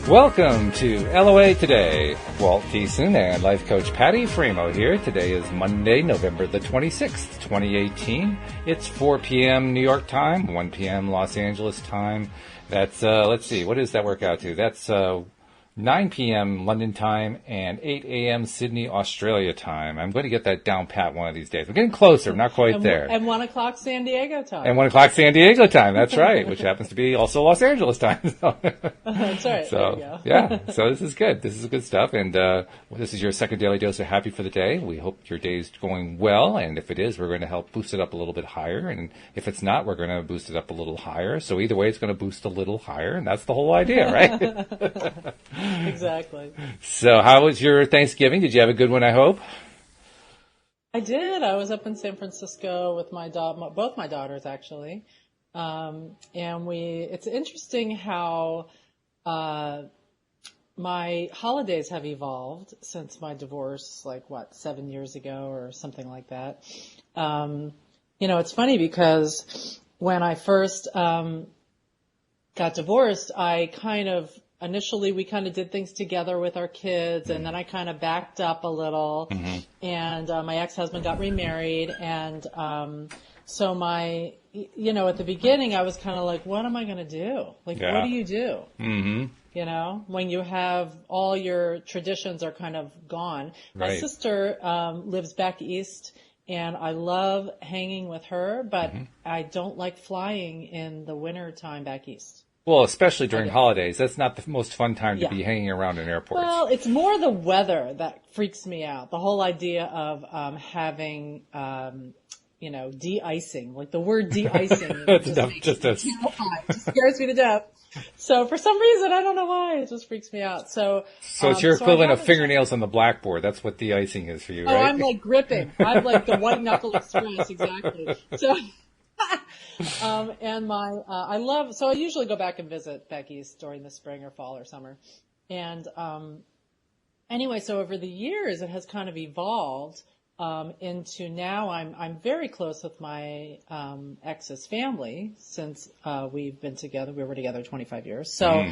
Welcome to LOA Today. Walt Thiessen and life coach Patty Framo here. Today is Monday, November the 26th, 2018. It's 4 p.m. New York time, 1 p.m. Los Angeles time. That's, let's see, what does that work out to? That's 9 p.m. London time and 8 a.m. Sydney, Australia time. I'm going to get that down pat one of these days. We're getting closer, not quite there. And 1 o'clock San Diego time. And 1 o'clock San Diego time, that's right, which happens to be also Los Angeles time. That's right, so, there you go. Yeah, so this is good. This is good stuff. And this is your second daily dose of happy for the day. We hope your day is going well. And if it is, we're going to help boost it up a little bit higher. And if it's not, we're going to boost it up a little higher. So either way, it's going to boost a little higher. And that's the whole idea, right? Exactly. So how was your Thanksgiving? Did you have a good one, I hope? I did. I was up in San Francisco with both my daughters, actually. And it's interesting how my holidays have evolved since my divorce, 7 years ago or something like that. It's funny because when I first got divorced, initially we kind of did things together with our kids, and then I kind of backed up a little, and my ex-husband got remarried, and so at the beginning I was kind of like, what am I going to do? What do you do? Mm-hmm. When you have all your traditions are kind of gone. Right. My sister lives back east, and I love hanging with her, but I don't like flying in the winter time back east. Well, especially during holidays. That's not the most fun time to be hanging around in airports. Well, it's more the weather that freaks me out. The whole idea of having, de-icing. Like the word de-icing just scares me to death. So for some reason, I don't know why, it just freaks me out. So it's your equivalent of fingernails on the blackboard. That's what de-icing is for you, right? Oh, I'm like gripping. I'm like the white knuckle express, exactly. So... I usually go back and visit back east during the spring or fall or summer. And, anyway, so over the years, it has kind of evolved, into now I'm very close with my, ex's family since, we've been together. We were together 25 years. So,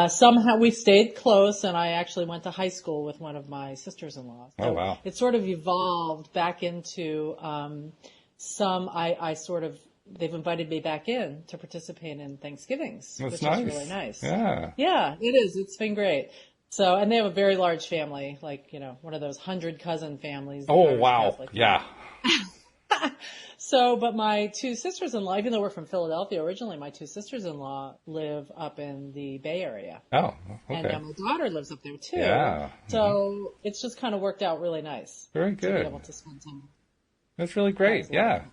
somehow we stayed close, and I actually went to high school with one of my sisters-in-law. So wow. It sort of evolved back into, they've invited me back in to participate in Thanksgivings, which is really nice. Yeah. Yeah, it is. It's been great. So, and they have a very large family, one of those 100 cousin families. Oh, wow. Catholic. Yeah. So, but my two sisters-in-law, even though we're from Philadelphia originally, my two sisters-in-law live up in the Bay Area. Oh, okay. And now my daughter lives up there too. Yeah. So it's just kind of worked out really nice. Very good. To be able to spend time. That's really great. Yeah.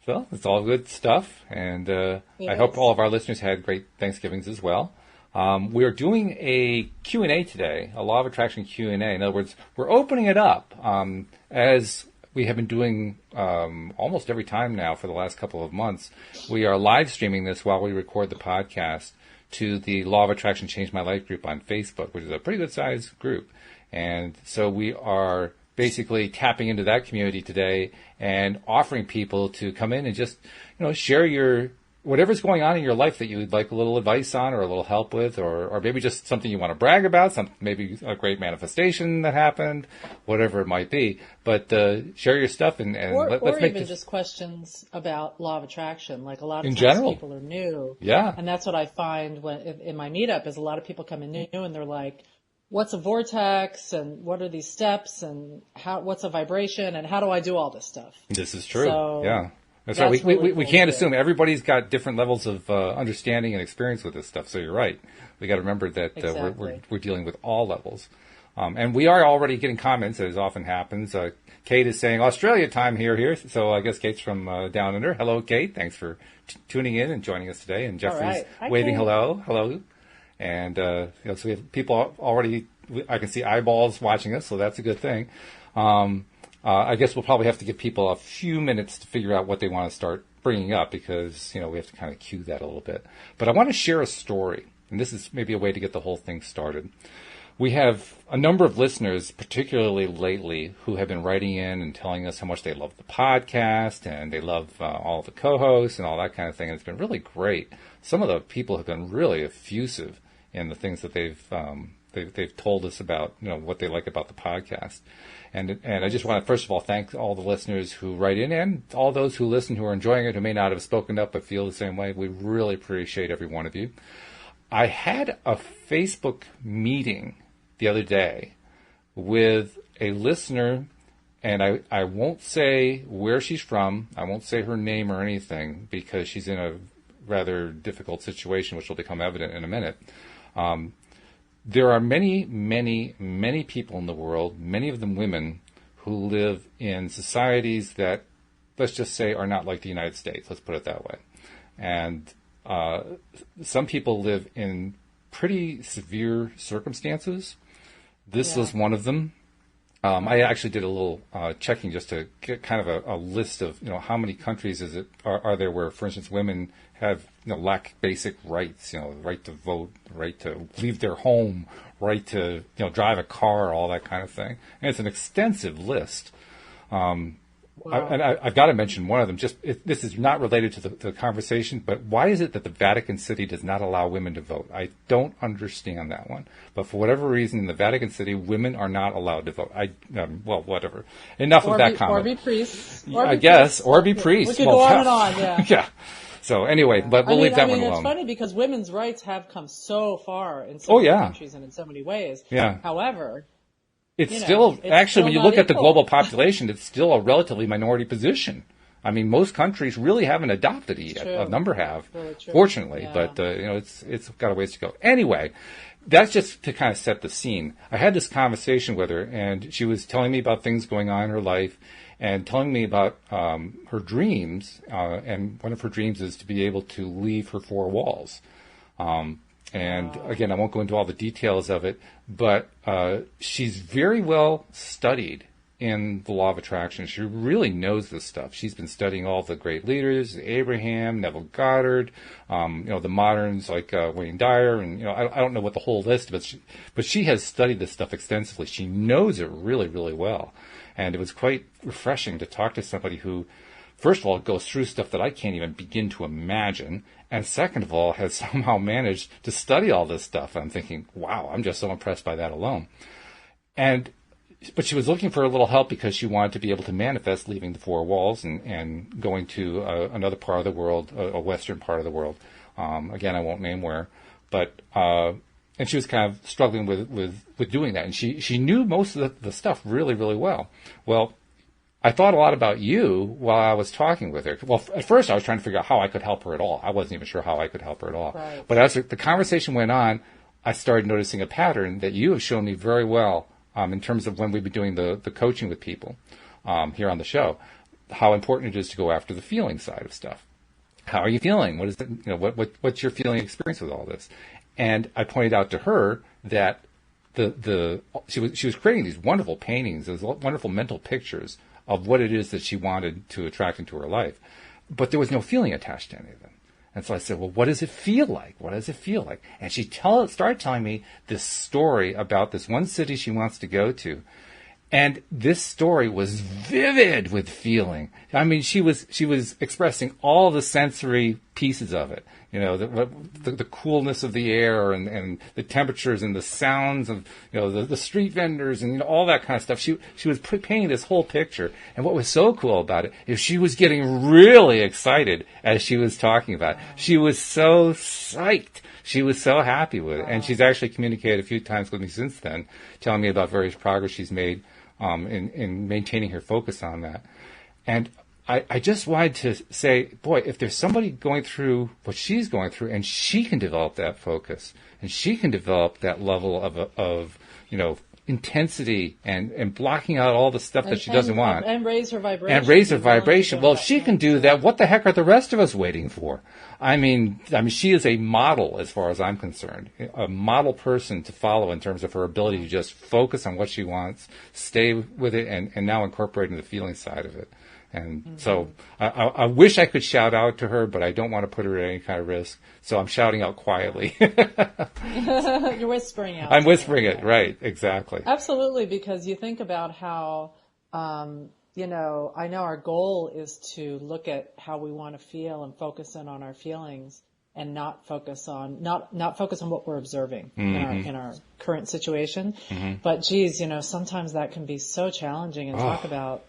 So it's all good stuff, and I hope all of our listeners had great Thanksgivings as well. We are doing a Q&A today, a Law of Attraction Q&A. In other words, we're opening it up as we have been doing almost every time now for the last couple of months. We are live streaming this while we record the podcast to the Law of Attraction Change My Life group on Facebook, which is a pretty good-sized group. And so we are basically tapping into that community today and offering people to come in and just, share your whatever's going on in your life that you would like a little advice on or a little help with, or maybe just something you want to brag about, maybe a great manifestation that happened, whatever it might be. But share your stuff and let's make even just questions about law of attraction. Like a lot of in times general, people are new. Yeah. And that's what I find in my meetup is a lot of people come in new and they're like, what's a vortex and what are these steps and what's a vibration and how do I do all this stuff? This is true. So yeah. That's right. We can't assume everybody's got different levels of understanding and experience with this stuff. So you're right. We got to remember that exactly. we're dealing with all levels. And we are already getting comments, as often happens. Kate is saying Australia time here. So I guess Kate's from down under. Hello, Kate. Thanks for tuning in and joining us today. And Jeffrey's waving hello. And, so we have people already, I can see eyeballs watching us, so that's a good thing. I guess we'll probably have to give people a few minutes to figure out what they want to start bringing up because, we have to kind of cue that a little bit. But I want to share a story, and this is maybe a way to get the whole thing started. We have a number of listeners, particularly lately, who have been writing in and telling us how much they love the podcast and they love all the co-hosts and all that kind of thing. And it's been really great. Some of the people have been really effusive in the things that they've told us about, what they like about the podcast. And I just want to, first of all, thank all the listeners who write in and all those who listen who are enjoying it, who may not have spoken up but feel the same way. We really appreciate every one of you. I had a Facebook meeting the other day with a listener, and I won't say where she's from. I won't say her name or anything because she's in a rather difficult situation, which will become evident in a minute. There are many, many, many people in the world, many of them women, who live in societies that, let's just say, are not like the United States. Let's put it that way. And some people live in pretty severe circumstances. This was one of them. I actually did a little checking just to get kind of a list of, how many countries are there where, for instance, women have, lack basic rights, the right to vote, the right to leave their home, right to, drive a car, all that kind of thing. And it's an extensive list. I've got to mention one of them. This is not related to the conversation, but why is it that the Vatican City does not allow women to vote? I don't understand that one. But for whatever reason, in the Vatican City, women are not allowed to vote. Whatever. Enough of that comment. Or be priests. Or be priests. We could go on and on, yeah. Yeah. So anyway, but we'll leave that one alone. It's funny because women's rights have come so far in so many countries and in so many ways. Yeah. However, it's still when you look at the global population, it's still a relatively minority position. I mean, most countries really haven't adopted it yet. A number have, fortunately, but it's got a ways to go. Anyway, that's just to kind of set the scene. I had this conversation with her, and she was telling me about things going on in her life, and telling me about her dreams. And one of her dreams is to be able to leave her four walls. And again, I won't go into all the details of it, but she's very well studied in the law of attraction. She really knows this stuff. She's been studying all the great leaders, Abraham, Neville Goddard, the moderns like Wayne Dyer, and I don't know what the whole list, but she has studied this stuff extensively. She knows it really, really well, and it was quite refreshing to talk to somebody who, first of all, goes through stuff that I can't even begin to imagine, and second of all, has somehow managed to study all this stuff. I'm thinking, wow, I'm just so impressed by that alone. But she was looking for a little help because she wanted to be able to manifest leaving the four walls and going to another part of the world, a western part of the world. Again, I won't name where, but and she was kind of struggling with doing that. And she knew most of the stuff really, really well. Well, I thought a lot about you while I was talking with her. Well, at first I was trying to figure out how I could help her at all. I wasn't even sure how I could help her at all. Right. But as the conversation went on, I started noticing a pattern that you have shown me very well in terms of when we've been doing the coaching with people here on the show, how important it is to go after the feeling side of stuff. How are you feeling? What is it, what's your feeling experience with all this? And I pointed out to her that she was creating these wonderful paintings, these wonderful mental pictures of what it is that she wanted to attract into her life. But there was no feeling attached to any of them. And so I said, well, what does it feel like? What does it feel like? And she started telling me this story about this one city she wants to go to. And this story was vivid with feeling. I mean, she was expressing all the sensory pieces of it. The coolness of the air and the temperatures and the sounds of, the street vendors and all that kind of stuff. She was painting this whole picture. And what was so cool about it is she was getting really excited as she was talking about it. She was so psyched. She was so happy with it. And she's actually communicated a few times with me since then, telling me about various progress she's made in maintaining her focus on that. And I just wanted to say, boy, if there's somebody going through what she's going through and she can develop that focus and she can develop that level of intensity and blocking out all the stuff that she doesn't want. And raise her vibration. Well, she can do that. What the heck are the rest of us waiting for? I mean, she is a model as far as I'm concerned, a model person to follow in terms of her ability to just focus on what she wants, stay with it, and now incorporating the feeling side of it. And so I wish I could shout out to her, but I don't want to put her at any kind of risk. So I'm shouting out quietly. You're whispering out. I'm whispering it, right, exactly. Absolutely, because you think about how, I know our goal is to look at how we want to feel and focus in on our feelings. and not focus on what we're observing in our current situation. But geez, sometimes that can be so challenging, and talk about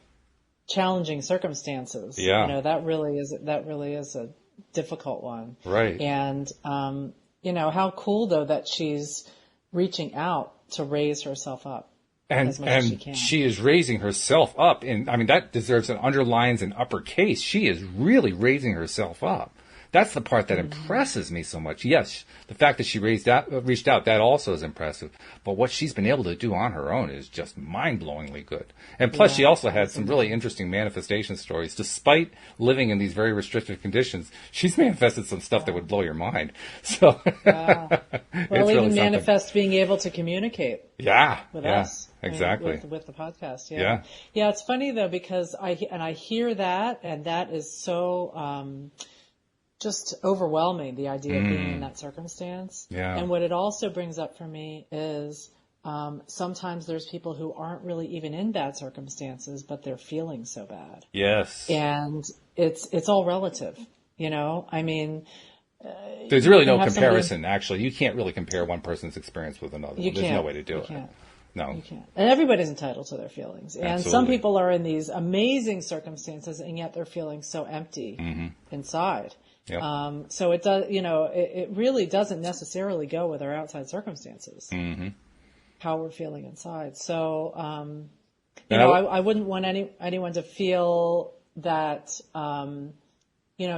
challenging circumstances. Yeah. That really is a difficult one. Right. And, how cool though that she's reaching out to raise herself up. As much as she can. She is raising herself up, and I mean that deserves underlines an uppercase. She is really raising herself up. That's the part that impresses me so much. Yes, the fact that she reached out, that also is impressive. But what she's been able to do on her own is just mind-blowingly good. And plus, she also had some really interesting manifestation stories. Despite living in these very restrictive conditions, she's manifested some stuff that would blow your mind. So, well, really even manifest being able to communicate. With us. Exactly. With the podcast. Yeah. It's funny though, because I hear that, and that is so, just overwhelming, the idea of being in that circumstance. Yeah. And what it also brings up for me is sometimes there's people who aren't really even in bad circumstances, but they're feeling so bad. Yes. And it's all relative, I mean, there's really no comparison, actually. You can't really compare one person's experience with another. There's no way to do it. Can't. No. You can't. And everybody's entitled to their feelings. And Absolutely. some people are in these amazing circumstances, and yet they're feeling so empty inside. Yep. So it does, it really doesn't necessarily go with our outside circumstances, how we're feeling inside. So, I wouldn't want anyone to feel that,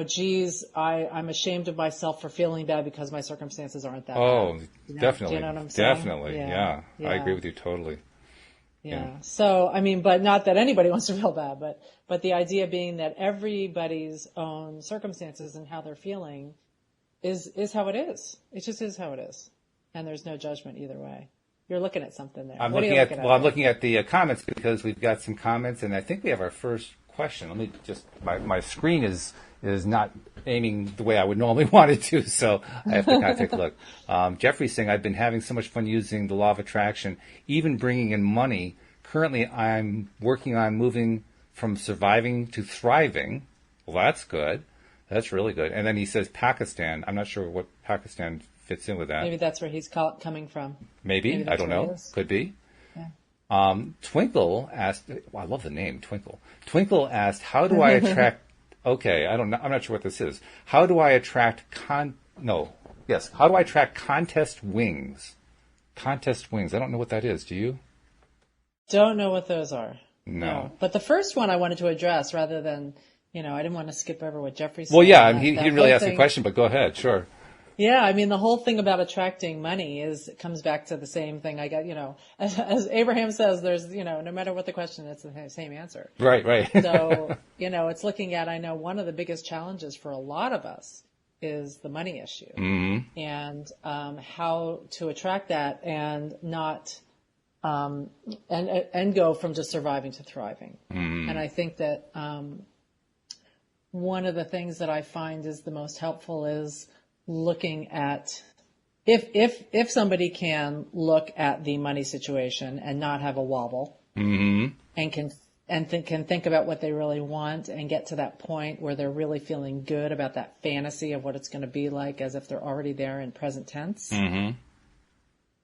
geez, I'm ashamed of myself for feeling bad because my circumstances aren't that bad. Oh, definitely. Do you know what I'm saying? Definitely. Yeah. I agree with you totally. Yeah. So, I mean, but not that anybody wants to feel bad, but the idea being that everybody's own circumstances and how they're feeling is how it is. It just is how it is. And there's no judgment either way. You're looking at something there. I'm looking at the comments, because we've got some comments, and I think we have our first question. Let me just, my screen is not aiming the way I would normally want it to, so I have to kind of take a look. Jeffrey's saying, I've been having so much fun using the law of attraction, even bringing in money. Currently, I'm working on moving from surviving to thriving. Well, that's good. That's really good. And then he says Pakistan. I'm not sure what Pakistan fits in with that. Maybe that's where he's coming from. Maybe. I don't know. Could be. Yeah. Twinkle asked, I love the name, Twinkle. Twinkle asked, how do I attract, I'm not sure what this is. How do I attract how do I attract contest wings? Contest wings. I don't know what that is. Do you? Don't know what those are. No. But the first one I wanted to address, rather than, I didn't want to skip over what Jeffrey said. Well, yeah, he didn't really ask the question, but go ahead. Sure. Yeah, I mean, the whole thing about attracting money it comes back to the same thing. I got, as Abraham says, there's, no matter what the question, it's the same answer. Right. So, it's looking at, I know one of the biggest challenges for a lot of us is the money issue, and how to attract that and not, and go from just surviving to thriving. And I think that one of the things that I find is the most helpful is looking at if somebody can look at the money situation and not have a wobble, and can think about what they really want and get to that point where they're really feeling good about that fantasy of what it's going to be like, as if they're already there in present tense,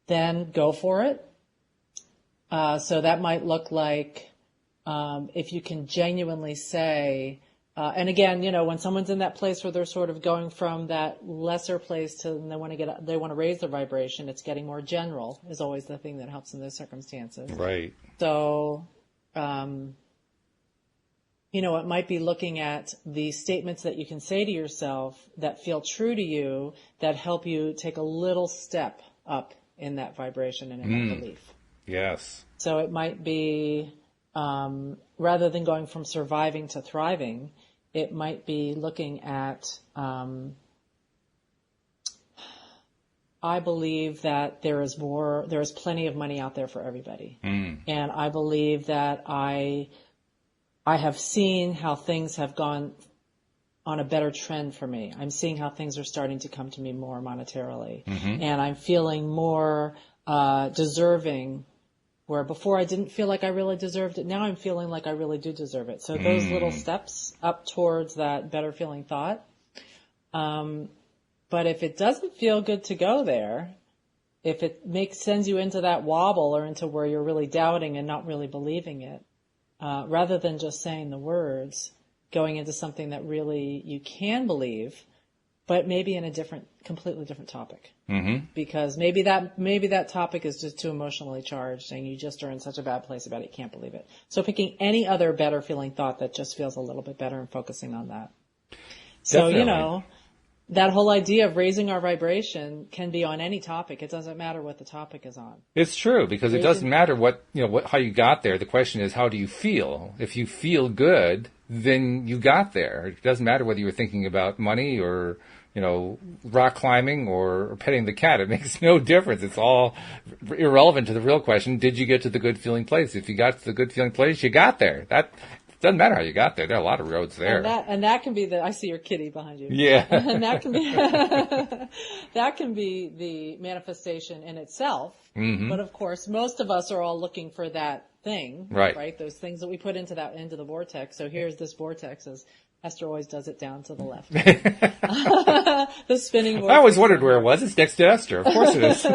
then go for it. So that might look like, if you can genuinely say, and again, when someone's in that place where they're sort of going from that lesser place to, and they want to raise their vibration, it's getting more general is always the thing that helps in those circumstances. Right. So, it might be looking at the statements that you can say to yourself that feel true to you, that help you take a little step up in that vibration and in that belief. Yes. So it might be, rather than going from surviving to thriving, it might be looking at, I believe that there is plenty of money out there for everybody. And I believe that I have seen how things have gone on a better trend for me. I'm seeing how things are starting to come to me more monetarily. And I'm feeling more deserving, where before I didn't feel like I really deserved it. Now I'm feeling like I really do deserve it. So those little steps up towards that better feeling thought, But if it doesn't feel good to go there, if it sends you into that wobble or into where you're really doubting and not really believing it, rather than just saying the words, going into something that really you can believe, but maybe in a completely different topic. Mm-hmm. Because maybe that topic is just too emotionally charged and you just are in such a bad place about it, you can't believe it. So picking any other better feeling thought that just feels a little bit better and focusing on that. So, Definitely. That whole idea of raising our vibration can be on any topic. It doesn't matter what the topic is on. It's true, because it doesn't matter how you got there. The question is, how do you feel? If you feel good, then you got there. It doesn't matter whether you were thinking about money or, rock climbing or petting the cat. It makes no difference. It's all irrelevant to the real question. Did you get to the good feeling place? If you got to the good feeling place, you got there. That doesn't matter how you got there. There are a lot of roads there. And that can be I see your kitty behind you. Yeah. And that can be the manifestation in itself. Mm-hmm. But of course, most of us are all looking for that thing, right? Those things that we put into the vortex. So here's this vortex, as Esther always does it down to the left. The spinning vortex. I always wondered where it was. It's next to Esther. Of course it is.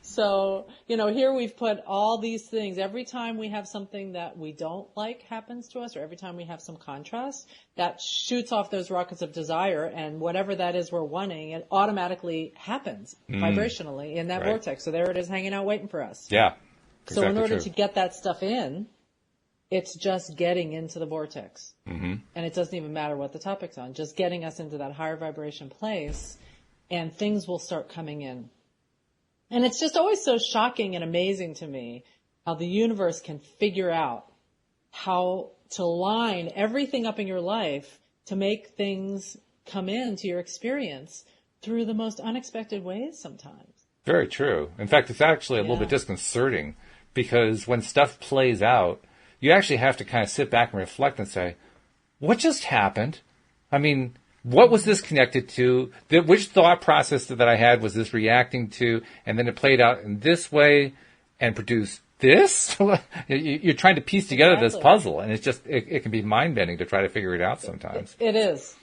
So, here we've put all these things. Every time we have something that we don't like happens to us, or every time we have some contrast, that shoots off those rockets of desire, and whatever that is we're wanting, it automatically happens vibrationally in that vortex. So there it is hanging out waiting for us. Yeah. So in order to get that stuff in, it's just getting into the vortex. Mm-hmm. And it doesn't even matter what the topic's on, just getting us into that higher vibration place, and things will start coming in. And it's just always so shocking and amazing to me how the universe can figure out how to line everything up in your life to make things come into your experience through the most unexpected ways sometimes. Very true. In fact, it's actually a little bit disconcerting, because when stuff plays out, you actually have to kind of sit back and reflect and say, what just happened? I mean, what was this connected to? Which thought process that I had was this reacting to? And then it played out in this way and produced this? You're trying to piece together this puzzle, and it's just, it can be mind-bending to try to figure it out sometimes. It is.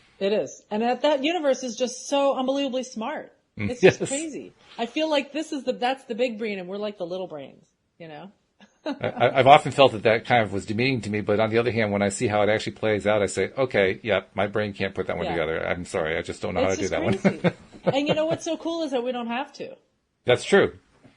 And that universe is just so unbelievably smart. It's just crazy. I feel like that's the big brain, and we're like the little brains, I've often felt that kind of was demeaning to me, but on the other hand, when I see how it actually plays out, I say, okay, my brain can't put that one together. I'm sorry, I just don't know how to do that one. And what's so cool is that we don't have to. That's true.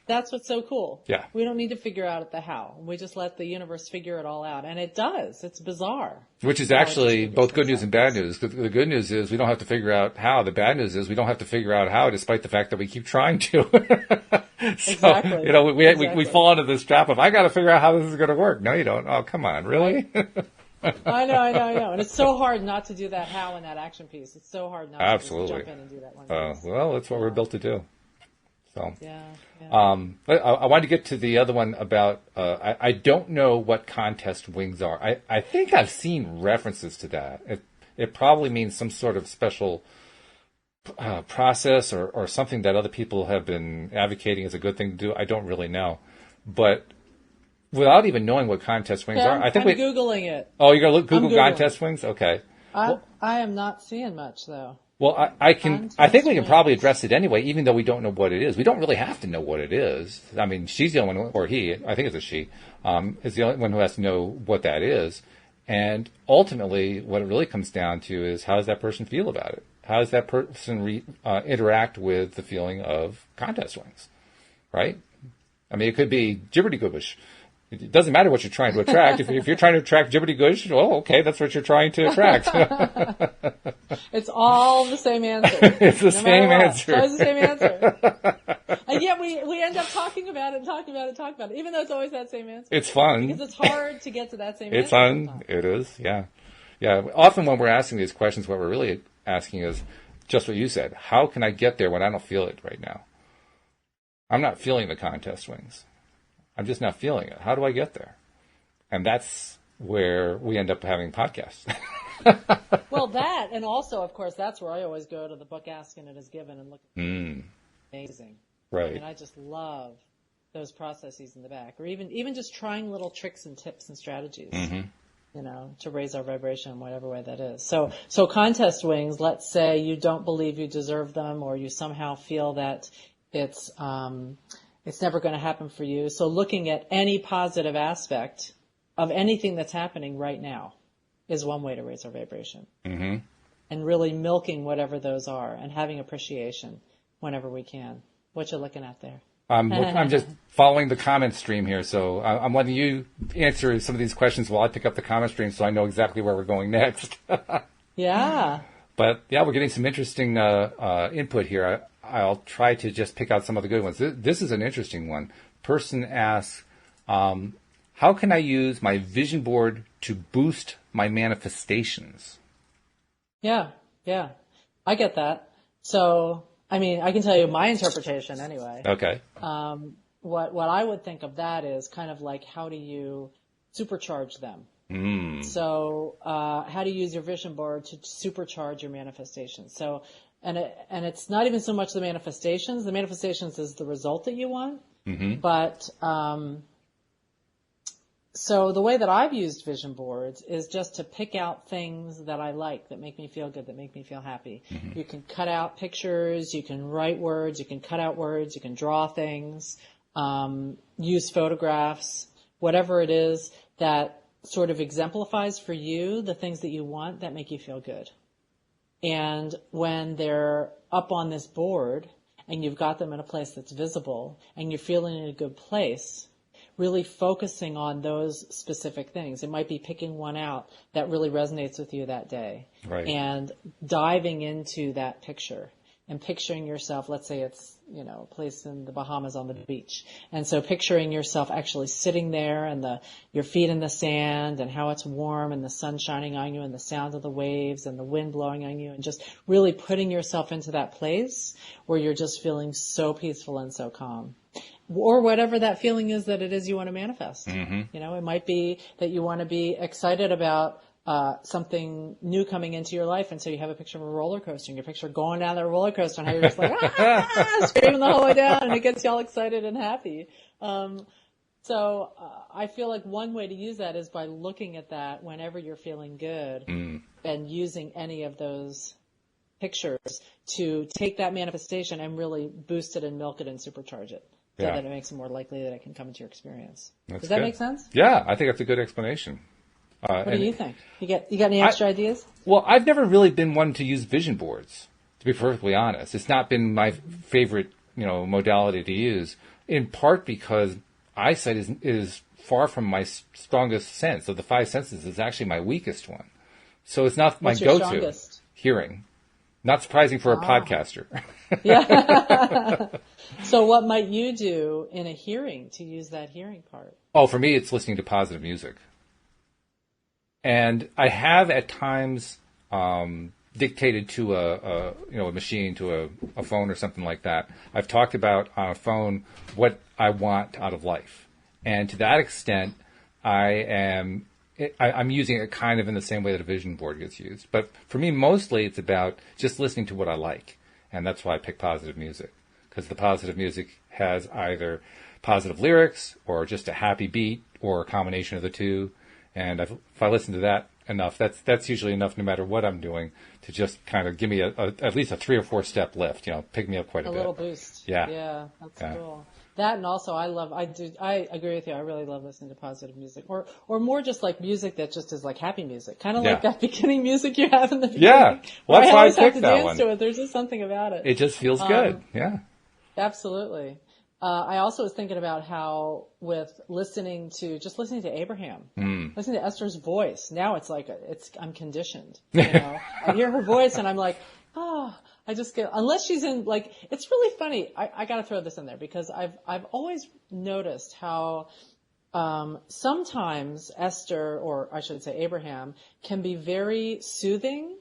That's what's so cool. Yeah. We don't need to figure out the how. We just let the universe figure it all out. And it does. It's bizarre. Which is actually both good news and bad news. The good news is we don't have to figure out how. The bad news is we don't have to figure out how, despite the fact that we keep trying to. So, exactly. We fall into this trap of, I got to figure out how this is going to work. No, you don't. Oh, come on. Really? I know. And it's so hard not to do that how in that action pice. It's so hard not to just jump in and do that one. Well, that's what we're built to do. So, but I wanted to get to the other one about, I don't know what contest wings are. I think I've seen references to that. It probably means some sort of special process or something that other people have been advocating as a good thing to do. I don't really know. But without even knowing what contest wings are, I think I'm Googling it. Oh, you're going to Google contest wings? Okay. I am not seeing much, though. Well, I think we can probably address it anyway, even though we don't know what it is. We don't really have to know what it is. I mean, she's the only one, or he, I think it's a she, is the only one who has to know what that is. And ultimately, what it really comes down to is, how does that person feel about it? How does that person interact with the feeling of contest wings, right? I mean, it could be gibberty-goobish. It doesn't matter what you're trying to attract. If you're trying to attract gibberty-goobish, well, okay, that's what you're trying to attract. It's all the same answer. It's the same answer. It's always the same answer. And yet we end up talking about it, even though it's always that same answer. It's fun. Because it's hard to get to that same answer. It's fun. Sometimes. It is, yeah. Yeah, often when we're asking these questions, what we're really asking is just what you said. How can I get there when I don't feel it right now? I'm not feeling the contest wings. I'm just not feeling it. How do I get there? And that's where we end up having podcasts. Well, that, and also, of course, that's where I always go to the book Ask and It Is Given and look at amazing. Right. And I just love those processes in the back, or even just trying little tricks and tips and strategies. Mm-hmm. to raise our vibration in whatever way that is. So contest wings, let's say you don't believe you deserve them, or you somehow feel that it's never going to happen for you. So looking at any positive aspect of anything that's happening right now is one way to raise our vibration. Mm-hmm. And really milking whatever those are and having appreciation whenever we can. What you looking at there? I'm just following the comment stream here, so I'm letting you answer some of these questions while I pick up the comment stream, so I know exactly where we're going next. Yeah. But yeah, we're getting some interesting input here. I'll try to just pick out some of the good ones. This is an interesting one. Person asks, how can I use my vision board to boost my manifestations? Yeah. I get that. So, I mean, I can tell you my interpretation anyway. Okay. What I would think of that is kind of like, how do you supercharge them? Mm. So, how do you use your vision board to supercharge your manifestations? So, and it's not even so much the manifestations. The manifestations is the result that you want. Mm-hmm. But, so the way that I've used vision boards is just to pick out things that I like, that make me feel good, that make me feel happy. Mm-hmm. You can cut out pictures, you can write words, you can cut out words, you can draw things, use photographs, whatever it is that sort of exemplifies for you the things that you want that make you feel good. And when they're up on this board and you've got them in a place that's visible and you're feeling in a good place, really focusing on those specific things. It might be picking one out that really resonates with you that day. Right. And diving into that picture and picturing yourself, let's say it's, a place in the Bahamas on the beach. And so picturing yourself actually sitting there and your feet in the sand and how it's warm and the sun shining on you and the sound of the waves and the wind blowing on you, and just really putting yourself into that place where you're just feeling so peaceful and so calm. Or whatever that feeling is that it is you want to manifest. Mm-hmm. It might be that you want to be excited about something new coming into your life, and so you have a picture of a roller coaster, and your picture going down that roller coaster, and how you're just like, screaming the whole way down, and it gets you all excited and happy. So I feel like one way to use that is by looking at that whenever you're feeling good and using any of those pictures to take that manifestation and really boost it and milk it and supercharge it. So that it makes it more likely that it can come into your experience. Does that make sense? Yeah, I think that's a good explanation. What do you think? You got any extra ideas? Well, I've never really been one to use vision boards, to be perfectly honest. It's not been my favorite, modality to use, in part because eyesight is far from my strongest sense. Of the five senses, it's actually my weakest one. So it's not my go-to. Strongest? Hearing. Not surprising for a podcaster. Yeah. So what might you do in a hearing to use that hearing part? Oh, for me, it's listening to positive music. And I have at times dictated to a machine, to a phone or something like that. I've talked about on a phone what I want out of life. And to that extent, I'm using it kind of in the same way that a vision board gets used. But for me, mostly it's about just listening to what I like. And that's why I pick positive music. Because the positive music has either positive lyrics or just a happy beat or a combination of the two. And if I listen to that enough, that's usually enough no matter what I'm doing to just kind of give me at least a 3 or 4 step lift, pick me up quite a bit. A little boost. Yeah. Yeah, that's cool. That, and also I agree with you. I really love listening to positive music, or more just like music that just is like happy music, kind of like that beginning music you have in the beginning. Yeah, well, that's why I picked that one. To it. There's just something about it. It just feels good. Yeah, absolutely. I also was thinking about how with listening to Abraham, listening to Esther's voice. Now it's like I'm conditioned. I hear her voice and I'm like, I just get, unless she's in, like, it's really funny. I got to throw this in there because I've always noticed how sometimes Esther, or I should say Abraham, can be very soothing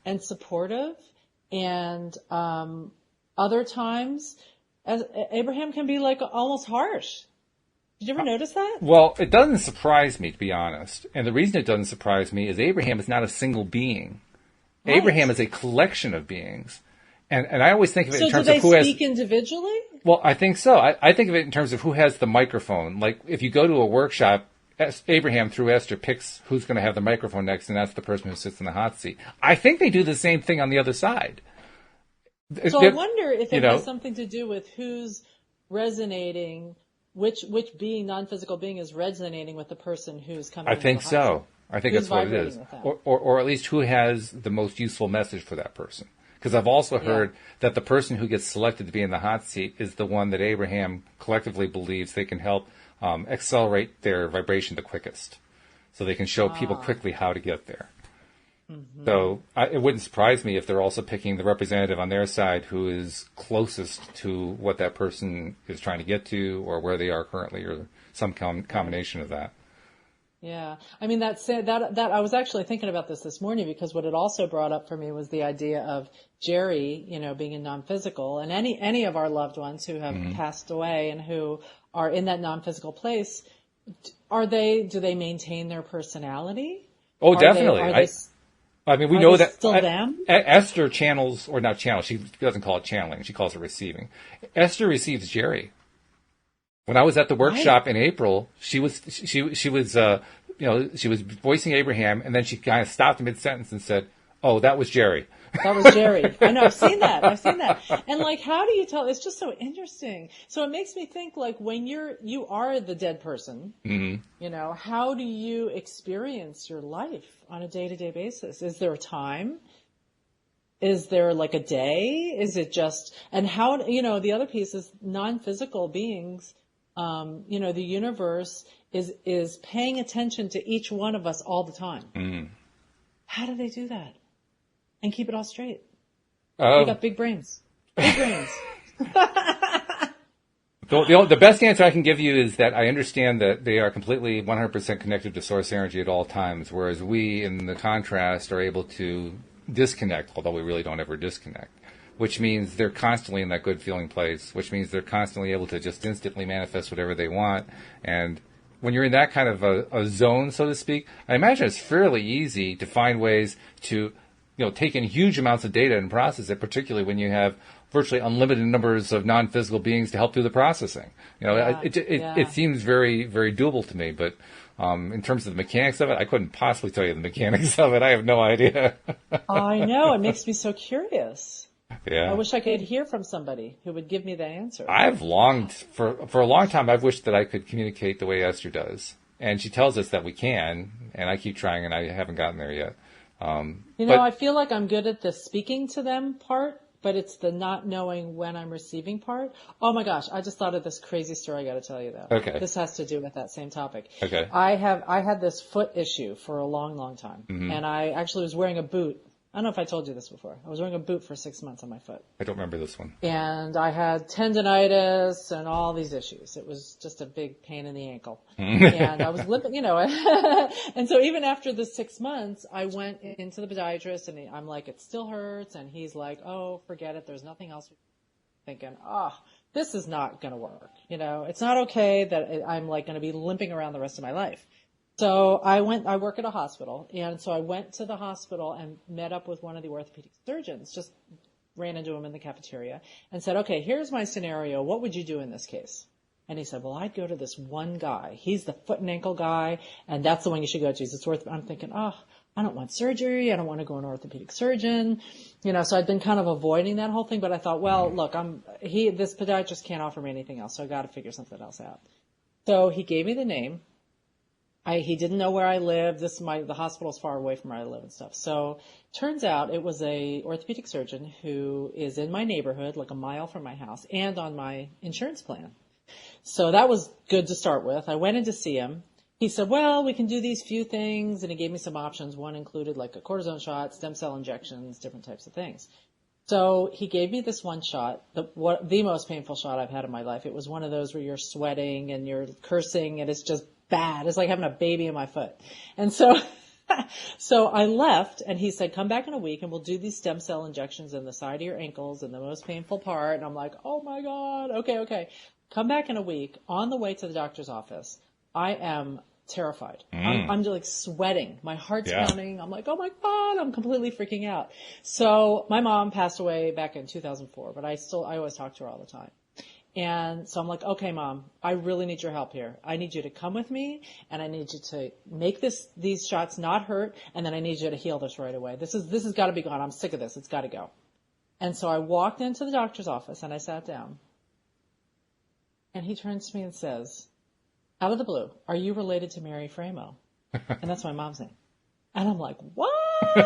and supportive, and other times Abraham can be like almost harsh. Did you ever notice that? Well, it doesn't surprise me, to be honest. And the reason it doesn't surprise me is Abraham is not a single being. Right. Abraham is a collection of beings. And I always think of it in terms of who has... So do they speak individually? Well, I think so. I think of it in terms of who has the microphone. Like, if you go to a workshop, Abraham through Esther picks who's going to have the microphone next, and that's the person who sits in the hot seat. I think they do the same thing on the other side. So I wonder if it has something to do with who's resonating, which being, non-physical being, is resonating with the person who's coming. I think so. I think that's what it is. Or at least who has the most useful message for that person. Because I've also heard that the person who gets selected to be in the hot seat is the one that Abraham collectively believes they can help accelerate their vibration the quickest. So they can show people quickly how to get there. Mm-hmm. So it wouldn't surprise me if they're also picking the representative on their side who is closest to what that person is trying to get to, or where they are currently, or some combination of that. Yeah. I mean, that I was actually thinking about this morning, because what it also brought up for me was the idea of Jerry, being in non-physical, and any of our loved ones who have passed away and who are in that non-physical place. Do they maintain their personality? Oh, definitely. I mean, we know that still them? Esther channels, or not channels. She doesn't call it channeling. She calls it receiving. Esther receives Jerry. When I was at the workshop in April, she was voicing Abraham, and then she kind of stopped mid-sentence and said, "Oh, that was Jerry." That was Jerry. I know. I've seen that. And how do you tell? It's just so interesting. So it makes me think, when you are the dead person, how do you experience your life on a day-to-day basis? Is there a time? Is there a day? Is it just, and how, the other piece is non-physical beings. The universe is paying attention to each one of us all the time. Mm. How do they do that? And keep it all straight? They got big brains. Big brains. The best answer I can give you is that I understand that they are completely 100% connected to source energy at all times, whereas we, in the contrast, are able to disconnect, although we really don't ever disconnect, which means they're constantly in that good feeling place, which means they're constantly able to just instantly manifest whatever they want. And when you're in that kind of a zone, so to speak, I imagine it's fairly easy to find ways to take in huge amounts of data and process it, particularly when you have virtually unlimited numbers of non-physical beings to help do the processing. It seems very, very doable to me, but in terms of the mechanics of it, I couldn't possibly tell you the mechanics of it. I have no idea. I know. It makes me so curious. Yeah. I wish I could hear from somebody who would give me the answer. I've longed for a long time. I've wished that I could communicate the way Esther does, and she tells us that we can, and I keep trying, and I haven't gotten there yet. I feel like I'm good at the speaking to them part, but it's the not knowing when I'm receiving part. Oh my gosh, I just thought of this crazy story I got to tell you though. Okay. This has to do with that same topic. Okay. I had this foot issue for a long, long time, and I actually was wearing a boot. I don't know if I told you this before. I was wearing a boot for 6 months on my foot. I don't remember this one. And I had tendonitis and all these issues. It was just a big pain in the ankle. And I was limping, and so even after the 6 months, I went into the podiatrist, and I'm like, it still hurts. And he's like, oh, forget it. There's nothing else. Thinking, this is not going to work. It's not okay that I'm going to be limping around the rest of my life. So I work at a hospital, and so I went to the hospital and met up with one of the orthopedic surgeons, just ran into him in the cafeteria and said, okay, here's my scenario. What would you do in this case? And he said, well, I'd go to this one guy. He's the foot and ankle guy, and that's the one you should go to. I'm thinking, I don't want surgery. I don't want to go to an orthopedic surgeon. So I'd been kind of avoiding that whole thing, but I thought, well, look, this podiatrist can't offer me anything else, so I got to figure something else out. So he gave me the name. He didn't know where I lived. The hospital's far away from where I live and stuff. So turns out it was a orthopedic surgeon who is in my neighborhood, like a mile from my house, and on my insurance plan. So that was good to start with. I went in to see him. He said, well, we can do these few things. And he gave me some options. One included like a cortisone shot, stem cell injections, different types of things. So he gave me this one shot, the most painful shot I've had in my life. It was one of those where you're sweating and you're cursing, and it's just bad. It's like having a baby in my foot. And so I left, and he said, come back in a week and we'll do these stem cell injections in the side of your ankles and the most painful part. And I'm like, oh my God. Okay. Come back in a week. On the way to the doctor's office, I am terrified. I'm like sweating. My heart's pounding. I'm like, oh my God, I'm completely freaking out. So my mom passed away back in 2004, but I always talk to her all the time. And so I'm like, okay, Mom, I really need your help here. I need you to come with me, and I need you to make these shots not hurt, and then I need you to heal this right away. This has got to be gone. I'm sick of this. It's got to go. And so I walked into the doctor's office, and I sat down. And he turns to me and says, out of the blue, are you related to Mary Framo? And that's my mom's name. And I'm like, what?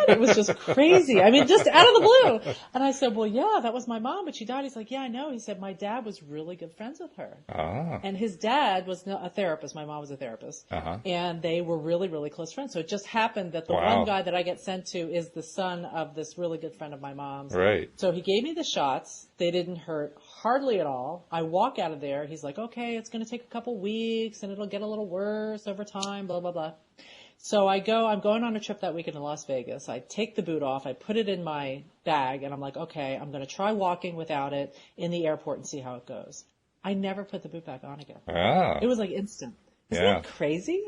It was just crazy. I mean, just out of the blue. And I said, well, yeah, that was my mom, but she died. He's like, yeah, I know. He said, my dad was really good friends with her. Ah. And his dad was a therapist. My mom was a therapist. Uh-huh. And they were really, really close friends. So it just happened that the one guy that I get sent to is the son of this really good friend of my mom's. Right. So he gave me the shots. They didn't hurt hardly at all. I walk out of there. He's like, okay, it's going to take a couple weeks and it'll get a little worse over time, blah, blah, blah. So I'm going on a trip that weekend to Las Vegas. I take the boot off, I put it in my bag, and I'm like, okay, I'm going to try walking without it in the airport and see how it goes. I never put the boot back on again. Ah. It was like instant. Isn't that crazy?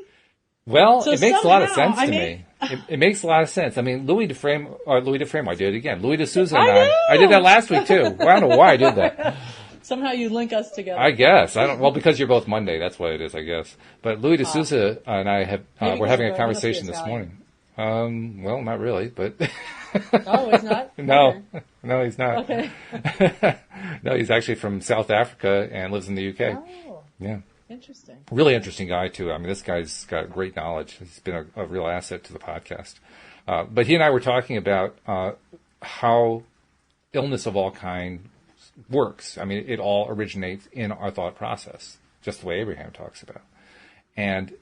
Well, so it makes a lot of sense to me. It makes a lot of sense. I mean, Louis Framo, I did it again. Louis D'Souza and I did that last week too. Well, I don't know why I did that. Somehow you link us together. I guess. Well, because you're both Monday. That's what it is, I guess. But Louis D'Souza and I we're having a conversation this morning. Well, not really, but. Oh, he's not? No, he's not. Okay. No, he's actually from South Africa and lives in the UK. Oh. Yeah. Interesting. Really interesting guy, too. I mean, this guy's got great knowledge. He's been a real asset to the podcast. But he and I were talking about how illness of all kind works. I mean, it all originates in our thought process, just the way Abraham talks about. And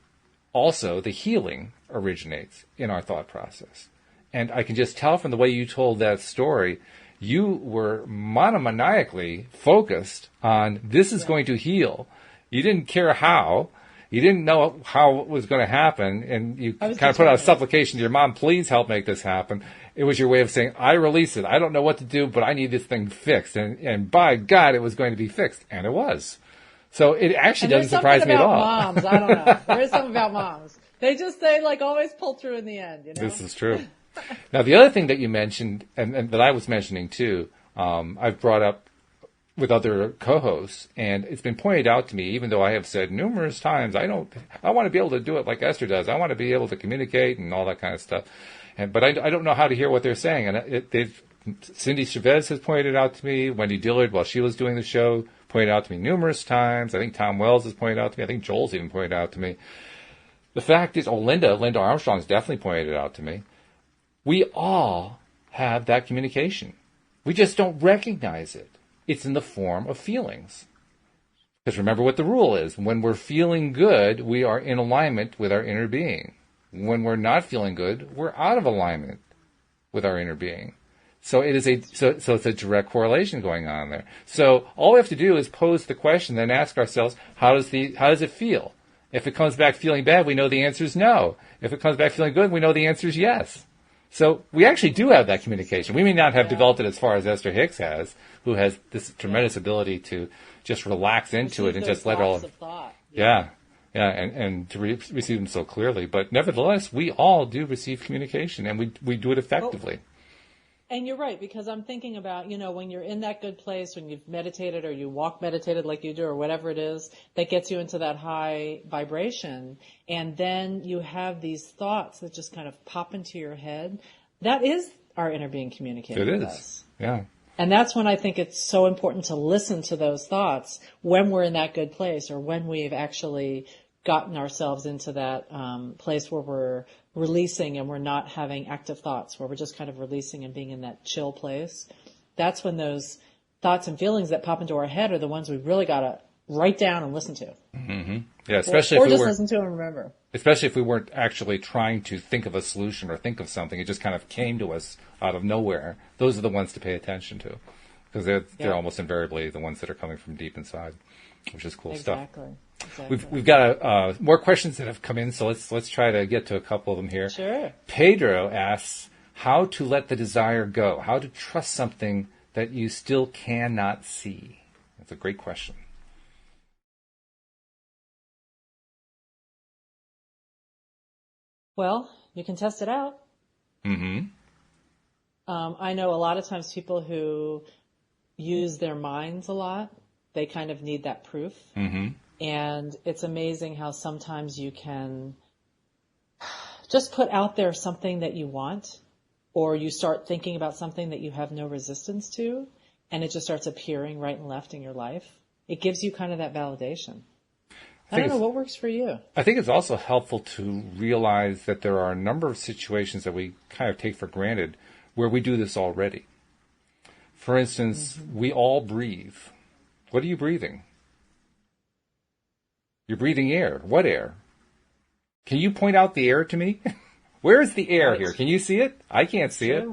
also, the healing originates in our thought process. And I can just tell from the way you told that story, you were monomaniacally focused on this is going to heal. You didn't care how. You didn't know how it was going to happen. And you kind of put out a supplication to your mom, please help make this happen. It was your way of saying, I release it. I don't know what to do, but I need this thing fixed. And by God, it was going to be fixed. And it was. So it actually doesn't surprise me at all. Moms, I don't know. There is something about moms. They always pull through in the end, you know? This is true. Now, the other thing that you mentioned, and that I was mentioning too, I've brought up with other co-hosts, and it's been pointed out to me, even though I have said numerous times, I want to be able to do it like Esther does. I want to be able to communicate and all that kind of stuff. But I don't know how to hear what they're saying. And Cindy Chavez has pointed it out to me. Wendy Dillard, while she was doing the show, pointed out to me numerous times. I think Tom Wells has pointed out to me. I think Joel's even pointed out to me. The fact is, Linda Armstrong's definitely pointed it out to me. We all have that communication. We just don't recognize it. It's in the form of feelings. Because remember what the rule is. When we're feeling good, we are in alignment with our inner being. When we're not feeling good, we're out of alignment with our inner being. So it's a direct correlation going on there. So all we have to do is pose the question, then ask ourselves, how does it feel? If it comes back feeling bad, we know the answer is no. If it comes back feeling good, we know the answer is yes. So we actually do have that communication. We may not have developed it as far as Esther Hicks has, who has this tremendous ability to just relax into it and just let it all. Yeah, and to receive them so clearly. But nevertheless, we all do receive communication, and we do it effectively. And you're right, because I'm thinking about, when you're in that good place, when you've meditated or you walk meditated like you do or whatever it is that gets you into that high vibration, and then you have these thoughts that just kind of pop into your head. That is our inner being communicating with us. Yeah. And that's when I think it's so important to listen to those thoughts when we're in that good place or when we've actually gotten ourselves into that place where we're releasing and we're not having active thoughts, where we're just kind of releasing and being in that chill place. That's when those thoughts and feelings that pop into our head are the ones we really got to write down and listen to. Mm-hmm. Yeah, especially or just listen to and remember. Especially if we weren't actually trying to think of a solution or think of something. It just kind of came to us out of nowhere. Those are the ones to pay attention to, because they're almost invariably the ones that are coming from deep inside, which is cool stuff. Exactly. We've got more questions that have come in, so let's try to get to a couple of them here. Sure. Pedro asks, how to let the desire go, how to trust something that you still cannot see. That's a great question. Well, you can test it out. Mm-hmm. I know a lot of times people who use their minds a lot, they kind of need that proof. Mm-hmm. And it's amazing how sometimes you can just put out there something that you want, or you start thinking about something that you have no resistance to, and it just starts appearing right and left in your life. It gives you kind of that validation. I don't know what works for you. I think it's also helpful to realize that there are a number of situations that we kind of take for granted where we do this already. For instance, we all breathe. What are you breathing? You're breathing air. What air? Can you point out the air to me? Where is the air here? Can you see it? I can't see it,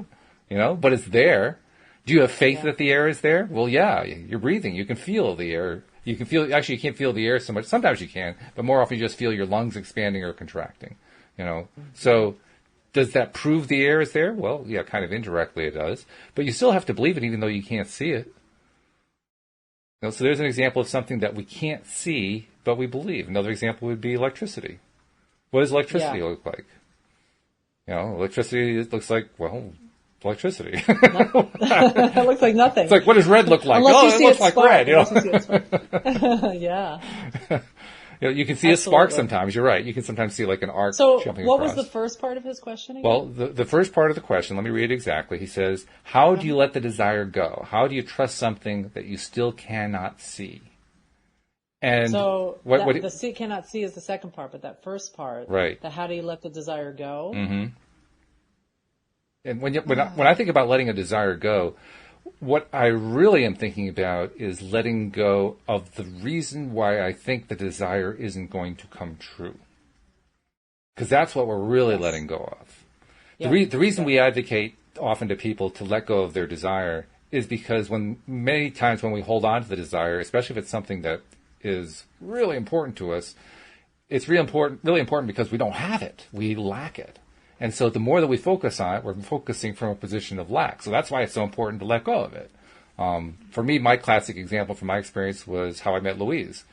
but it's there. Do you have faith that the air is there? Well, yeah, you're breathing. You can feel the air. Actually, you can't feel the air so much. Sometimes you can, but more often you just feel your lungs expanding or contracting, So does that prove the air is there? Well, yeah, kind of indirectly it does. But you still have to believe it even though you can't see it. So there's an example of something that we can't see, but we believe. Another example would be electricity. What does electricity look like? Electricity looks like, electricity. It looks like nothing. It's like, what does red look like? Unless it looks like red. Yeah. You can see a spark sometimes. You're right. You can sometimes see like an arc jumping across. So what was the first part of his question again? Well, the first part of the question, let me read it exactly. He says, how do you let the desire go? How do you trust something that you still cannot see? And so the cannot see is the second part, but that first part, right? The how do you let the desire go? Mm-hmm. And when I think about letting a desire go, what I really am thinking about is letting go of the reason why I think the desire isn't going to come true. Because that's what we're really letting go of. Yep. The reason we advocate often to people to let go of their desire is because many times when we hold on to the desire, especially if it's something that is really important to us, it's really important because we don't have it. We lack it. And so the more that we focus on it, we're focusing from a position of lack. So that's why it's so important to let go of it. For me, my classic example from my experience was how I met Louise,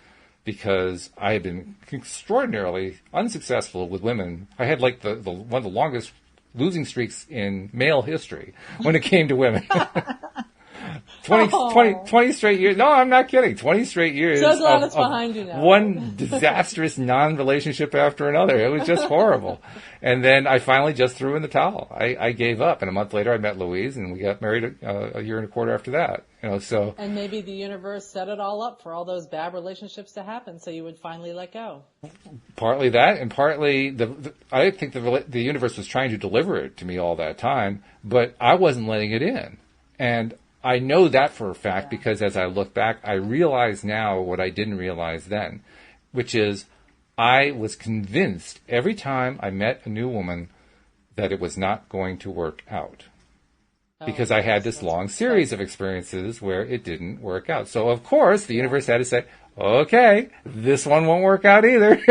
because I had been extraordinarily unsuccessful with women. I had like one of the longest losing streaks in male history when it came to women. 20 straight years. No, I'm not kidding. 20 straight years. So glad it's behind you now. One disastrous non-relationship after another. It was just horrible. And then I finally just threw in the towel. I gave up. And a month later, I met Louise, and we got married a year and a quarter after that. So. And maybe the universe set it all up for all those bad relationships to happen, so you would finally let go. Partly that, and partly I think the universe was trying to deliver it to me all that time, but I wasn't letting it in. And I know that for a fact because as I look back, I realize now what I didn't realize then, which is I was convinced every time I met a new woman that it was not going to work out. Because I had this long series of experiences where it didn't work out. So, of course, the universe had to say, okay, this one won't work out either.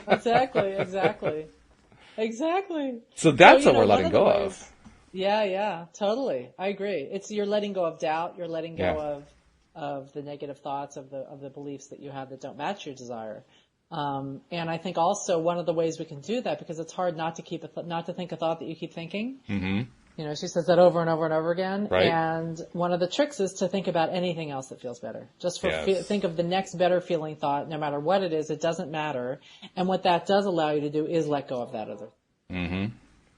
Exactly. So that's what we're letting go of. Yeah, totally. I agree. You're letting go of doubt. You're letting go of the negative thoughts, of the beliefs that you have that don't match your desire. And I think also one of the ways we can do that, because it's hard not to think a thought that you keep thinking. Mm-hmm. She says that over and over and over again. Right. And one of the tricks is to think about anything else that feels better. Just think of the next better feeling thought, no matter what it is. It doesn't matter. And what that does allow you to do is let go of that other. Mm-hmm.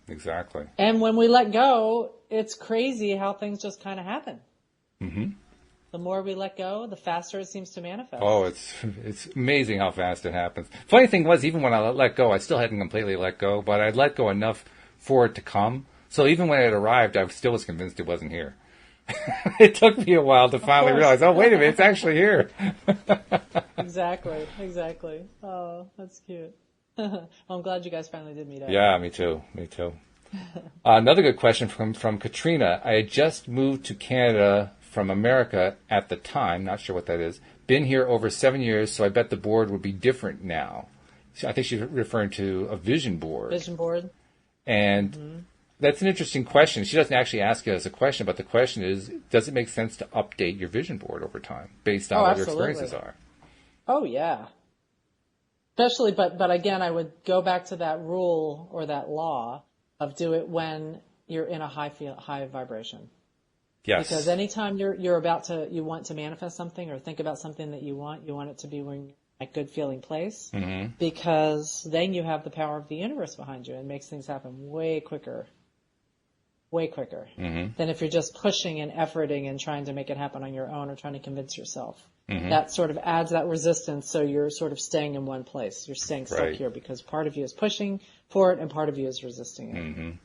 Exactly. And when we let go, it's crazy how things just kind of happen. Mm-hmm. The more we let go, the faster it seems to manifest. Oh, it's amazing how fast it happens. Funny thing was, even when I let go, I still hadn't completely let go, but I'd let go enough for it to come. So even when it arrived, I still was convinced it wasn't here. It took me a while to finally realize, oh, wait a minute, it's actually here. Exactly. Oh, that's cute. Well, I'm glad you guys finally did meet up. Yeah, me too. Another good question from Katrina. I had just moved to Canada from America at the time. Not sure what that is. Been here over 7 years, so I bet the board would be different now. I think she's referring to a vision board. And that's an interesting question. She doesn't actually ask it as a question, but the question is, does it make sense to update your vision board over time based on what your experiences are? Oh, yeah. Especially, but again, I would go back to that rule or that law of do it when you're in a high vibration. Yes. Because anytime you want to manifest something or think about something that you want it to be when you're in a good feeling place, because then you have the power of the universe behind you and makes things happen way quicker than if you're just pushing and efforting and trying to make it happen on your own or trying to convince yourself. That sort of adds that resistance, so you're sort of staying in one place. You're staying stuck here because part of you is pushing for it and part of you is resisting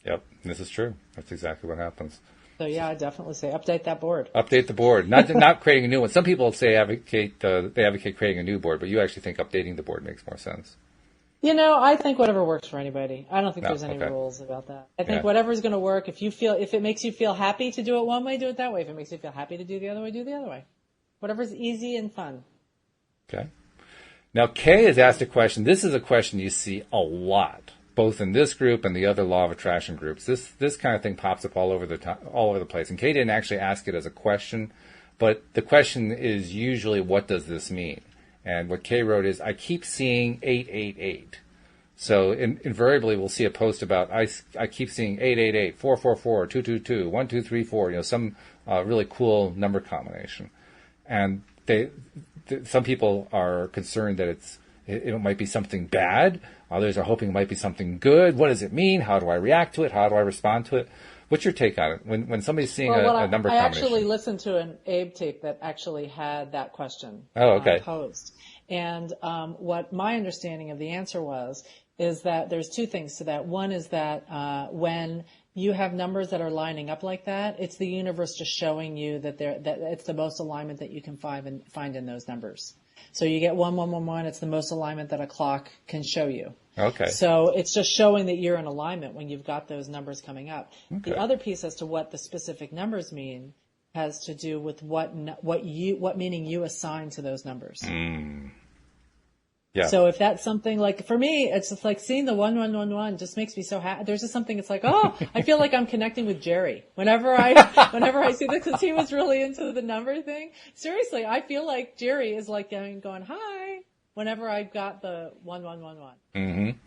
it. Yep, this is true. That's exactly what happens. So yeah, I definitely say update that board. Update the board, not creating a new one. Some people say advocate creating a new board, but you actually think updating the board makes more sense. I think whatever works for anybody. I don't think there's any rules about that. I think whatever's going to work. If it makes you feel happy to do it one way, do it that way. If it makes you feel happy to do the other way, do the other way. Whatever's easy and fun. Okay. Now, Kay has asked a question. This is a question you see a lot, both in this group and the other law of attraction groups. This kind of thing pops up all over the place. And Kay didn't actually ask it as a question, but the question is usually, what does this mean? And what Kay wrote is, I keep seeing 888. So invariably, we'll see a post about, I keep seeing 888, 444, 222, 1234, some really cool number combination. And some people are concerned that it might be something bad. Others are hoping it might be something good. What does it mean? How do I react to it? How do I respond to it? What's your take on it when somebody's seeing a number combination? I actually listened to an Abe tape that actually had that question posed. And what my understanding of the answer is that there's two things to that. One is that when you have numbers that are lining up like that, it's the universe just showing you that it's the most alignment that you can find in those numbers. So you get 1111, it's the most alignment that a clock can show you. Okay. So it's just showing that you're in alignment when you've got those numbers coming up. Okay. The other piece as to what the specific numbers mean has to do with what meaning you assign to those numbers. Yeah. So if that's something like, for me, it's just like seeing the 1111 just makes me so happy. There's just something, it's like, oh, I feel like I'm connecting with Jerry. Whenever I see this, because he was really into the number thing. Seriously, I feel like Jerry is like going, hi, whenever I've got the 1111. Mm-hmm.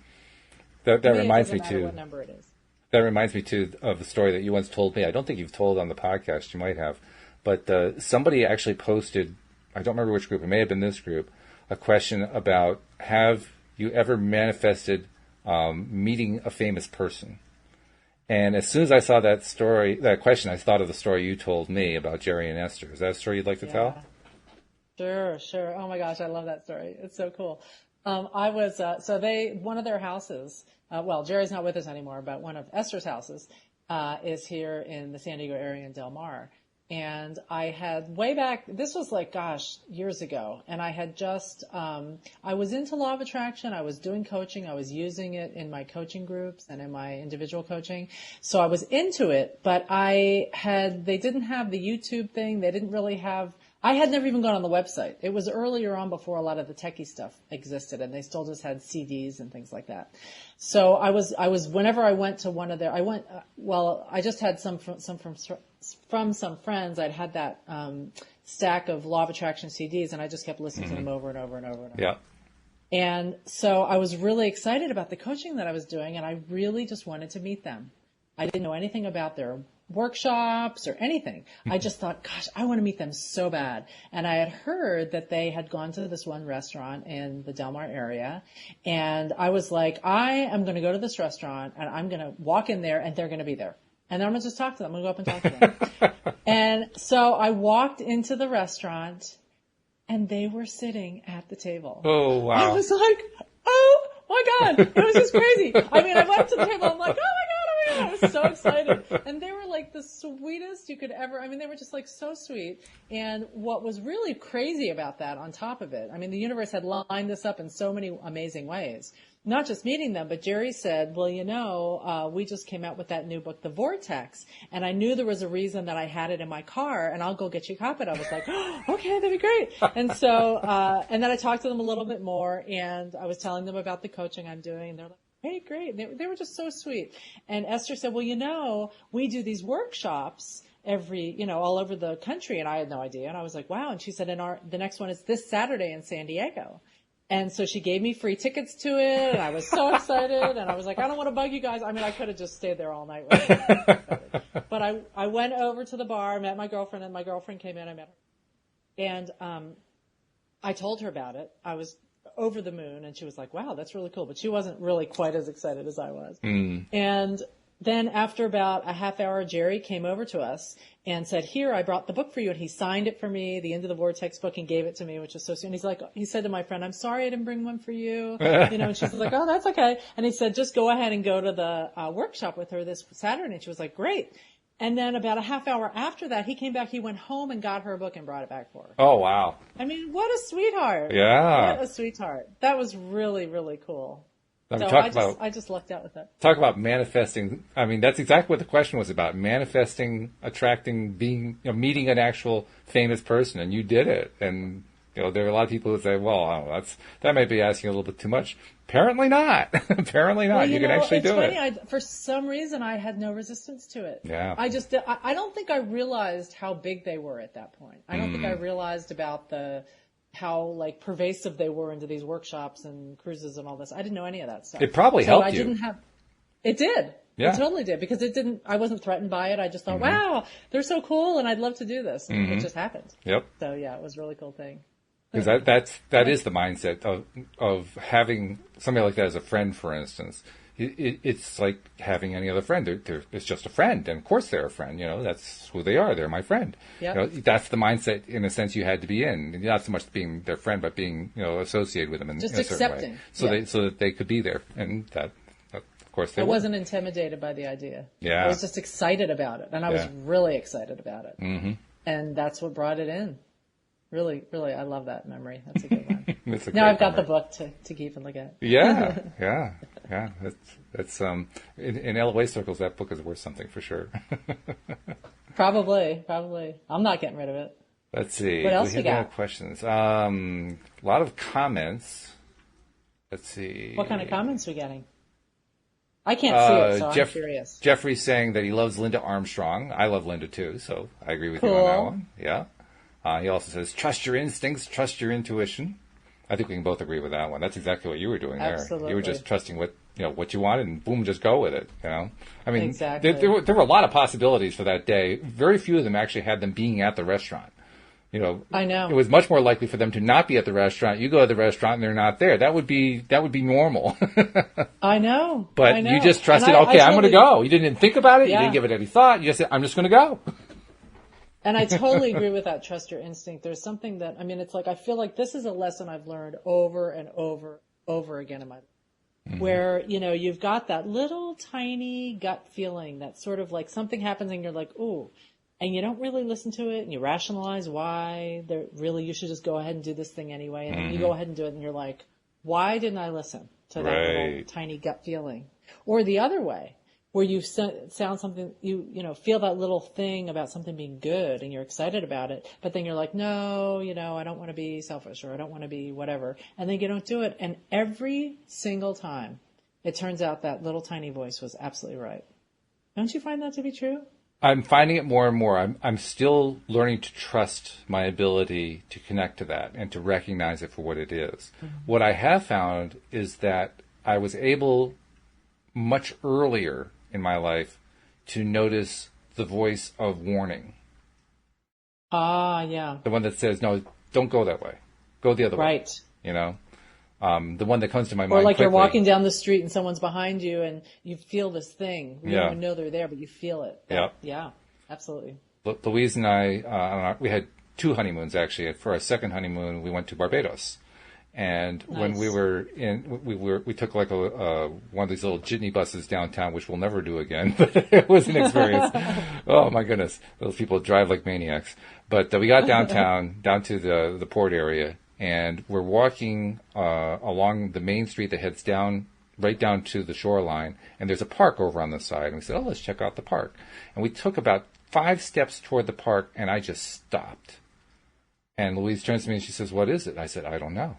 That reminds me too. What number it is. That reminds me too of a story that you once told me. I don't think you've told on the podcast. You might have, but somebody actually posted, I don't remember which group, it may have been this group, a question about, have you ever manifested meeting a famous person? And as soon as I saw that question, I thought of the story you told me about Jerry and Esther. Is that a story you'd like to tell? Sure. Oh my gosh, I love that story. It's so cool. I was, one of their houses, Jerry's not with us anymore, but one of Esther's houses is here in the San Diego area in Del Mar. And I had way back, this was years ago, and I had just, I was into law of attraction, I was doing coaching, I was using it in my coaching groups and in my individual coaching. So I was into it, but they didn't have the YouTube thing, they didn't really have, I had never even gone on the website. It was earlier on before a lot of the techie stuff existed, and they still just had CDs and things like that. So I was, whenever I went to one of their, I just had some from some friends. I'd had that stack of Law of Attraction CDs, and I just kept listening to them over and over and over and over. Yeah. And so I was really excited about the coaching that I was doing, and I really just wanted to meet them. I didn't know anything about their workshops or anything. I just thought, gosh, I want to meet them so bad. And I had heard that they had gone to this one restaurant in the Del Mar area. And I was like, I am going to go to this restaurant and I'm going to walk in there and they're going to be there. And then I'm going to just talk to them. I'm going to go up and talk to them. And so I walked into the restaurant and they were sitting at the table. Oh, wow. I was like, oh my God. It was just crazy. I mean, I went up to the table. I'm like, oh my God. I was so excited. And they were like the sweetest you could ever, they were just like so sweet. And what was really crazy about that on top of it, the universe had lined this up in so many amazing ways. Not just meeting them, but Jerry said, well, we just came out with that new book, The Vortex. And I knew there was a reason that I had it in my car, and I'll go get you a copy. I was like, oh, okay, that'd be great. And so, and then I talked to them a little bit more, and I was telling them about the coaching I'm doing, and they're like, hey, great. They were just so sweet. And Esther said, well, we do these workshops all over the country. And I had no idea. And I was like, wow. And she said, the next one is this Saturday in San Diego. And so she gave me free tickets to it, and I was so excited, and I was like, I don't want to bug you guys. I mean, I could have just stayed there all night. But I went over to the bar, met my girlfriend, and my girlfriend came in, I met her. And I told her about it. I was over the moon, and she was like, wow, that's really cool. But she wasn't really quite as excited as I was. And then after about a half hour, Jerry came over to us and said, here, I brought the book for you. And he signed it for me, The End of the Vortex book, and gave it to me, which was so sweet. And he said to my friend, I'm sorry I didn't bring one for you. And she was like, oh, that's okay. And he said, just go ahead and go to the workshop with her this Saturday. And she was like, great. And then about a half hour after that, he came back, he went home and got her a book and brought it back for her. Oh, wow. I mean, what a sweetheart. Yeah. What a sweetheart. That was really, really cool. I mean, I just lucked out with that. Talk about manifesting. I mean, that's exactly what the question was about. Manifesting, attracting, being, meeting an actual famous person, and you did it. And, there are a lot of people who say, well, that might be asking a little bit too much. Apparently not. Apparently not. Well, you can actually do it. It's funny. For some reason, I had no resistance to it. Yeah. I don't think I realized how big they were at that point. I don't think I realized about how pervasive they were into these workshops and cruises and all this. I didn't know any of that stuff. It probably helped you. It did. Yeah. It totally did, because I wasn't threatened by it. I just thought, wow, they're so cool and I'd love to do this. And it just happened. Yep. So yeah, it was a really cool thing. Because that is the mindset of having somebody like that as a friend, for instance. It's like having any other friend. It's just a friend, and of course they're a friend. That's who they are. They're my friend. Yep. That's the mindset, in a sense, you had to be in. Not so much being their friend, but being associated with them in a certain accepting. way, so that they could be there, and that of course they. I wasn't intimidated by the idea. Yeah. I was just excited about it, and I was really excited about it, and that's what brought it in. Really, really, I love that memory. That's a good one. Now I've got the book to keep and look at. Yeah. That's in LOA circles, that book is worth something for sure. Probably. I'm not getting rid of it. Let's see. What else we got? Questions. A lot of comments. Let's see. What kind of comments are we getting? I can't see it, so I'm curious. Jeffrey's saying that he loves Linda Armstrong. I love Linda too, so I agree with you on that one. Yeah. He also says, trust your instincts, trust your intuition. I think we can both agree with that one. That's exactly what you were doing there. Absolutely. You were just trusting what you wanted, and boom, just go with it. I mean, exactly. there were a lot of possibilities for that day. Very few of them actually had them being at the restaurant. I know. It was much more likely for them to not be at the restaurant. You go to the restaurant and they're not there. That would be normal. I know. But you just trusted, I'm going to go. You didn't even think about it. Yeah. You didn't give it any thought. You just said, I'm just going to go. And I totally agree with that. Trust your instinct. There's something that, it's like, I feel like this is a lesson I've learned over and over again in my life. Where, you've got that little tiny gut feeling that sort of like something happens and you're like, ooh, and you don't really listen to it and you rationalize why you should just go ahead and do this thing anyway. And then you go ahead and do it and you're like, why didn't I listen to that little tiny gut feeling? Or the other way, where you sound something, you feel that little thing about something being good and you're excited about it, but then you're like, no, I don't want to be selfish, or I don't want to be whatever. And then you don't do it. And every single time it turns out that little tiny voice was absolutely right. Don't you find that to be true? I'm finding it more and more. I'm still learning to trust my ability to connect to that and to recognize it for what it is. What I have found is that I was able much earlier in my life to notice the voice of warning. Yeah. The one that says, no, don't go that way. Go the other way. Right. The one that comes to my mind Or like quickly. You're walking down the street and someone's behind you and you feel this thing. You don't even know they're there, but you feel it. Yeah, absolutely. Louise and I, we had 2 honeymoons actually. For our second honeymoon, we went to Barbados. And when we were we took like one of these little jitney buses downtown, which we'll never do again, but it was an experience. Oh my goodness. Those people drive like maniacs. But we got downtown, down to the port area, and we're walking along the main street that heads right down to the shoreline, and there's a park over on the side. And we said, let's check out the park. And we took about 5 steps toward the park, and I just stopped. And Louise turns to me and she says, what is it? I said, I don't know.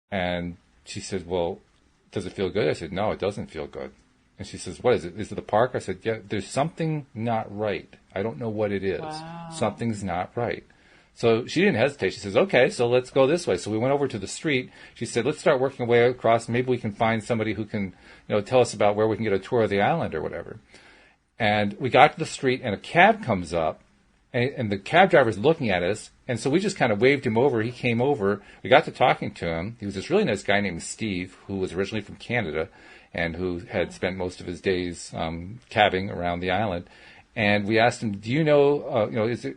And she said, well, does it feel good? I said, no, it doesn't feel good. And she says, what is it? Is it the park? I said, yeah, there's something not right. I don't know what it is. Wow. Something's not right. So she didn't hesitate. She says, okay, so let's go this way. So we went over to the street. She said, let's start working our way across. Maybe we can find somebody who can, tell us about where we can get a tour of the island or whatever. And we got to the street, and a cab comes up, and the cab driver's looking at us. And so we just kind of waved him over. He came over. We got to talking to him. He was this really nice guy named Steve, who was originally from Canada and who had spent most of his days cabbing around the island. And we asked him, do you know,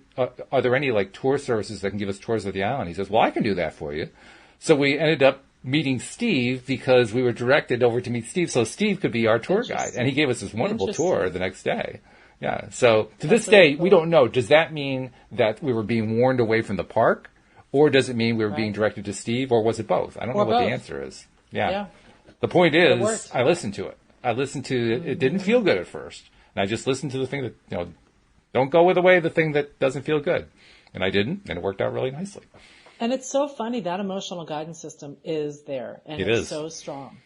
are there any like tour services that can give us tours of the island? He says, well, I can do that for you. So we ended up meeting Steve because we were directed over to meet Steve, so Steve could be our tour guide. And he gave us this wonderful tour the next day. Yeah. So to this day, we don't know. Does that mean that we were being warned away from the park? Or does it mean we were being directed to Steve? Or was it both? I don't know what the answer is. Yeah. The point is, I listened to it. I listened to it. It didn't feel good at first. And I just listened to the thing that, don't go with the thing that doesn't feel good. And I didn't, and it worked out really nicely. And it's so funny, that emotional guidance system is there. And it's so strong.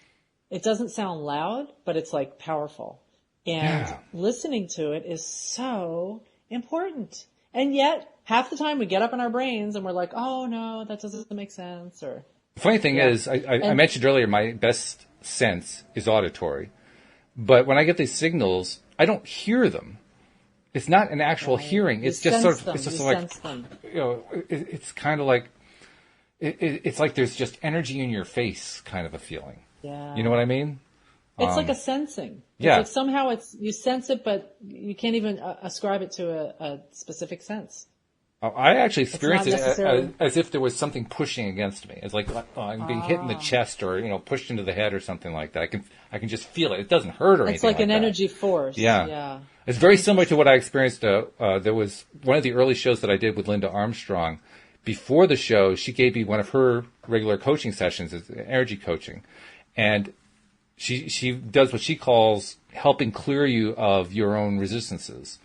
It doesn't sound loud, but it's like powerful. And listening to it is so important. And yet, half the time we get up in our brains and we're like, oh no, that doesn't make sense. Or the funny thing is, I mentioned earlier, my best sense is auditory. But when I get these signals, I don't hear them. It's not an actual hearing. It's just sort of, it's kind of like, it's like there's just energy in your face kind of a feeling. Yeah. You know what I mean? It's like a sensing. It's like somehow you sense it, but you can't even ascribe it to a specific sense. I actually experienced it as if there was something pushing against me. It's like I'm being hit in the chest or, pushed into the head or something like that. I can just feel it. It doesn't hurt or anything. It's like an energy force. Yeah. It's very similar to what I experienced. There was one of the early shows that I did with Linda Armstrong. Before the show, she gave me one of her regular coaching sessions, energy coaching. And she does what she calls helping clear you of your own resistances.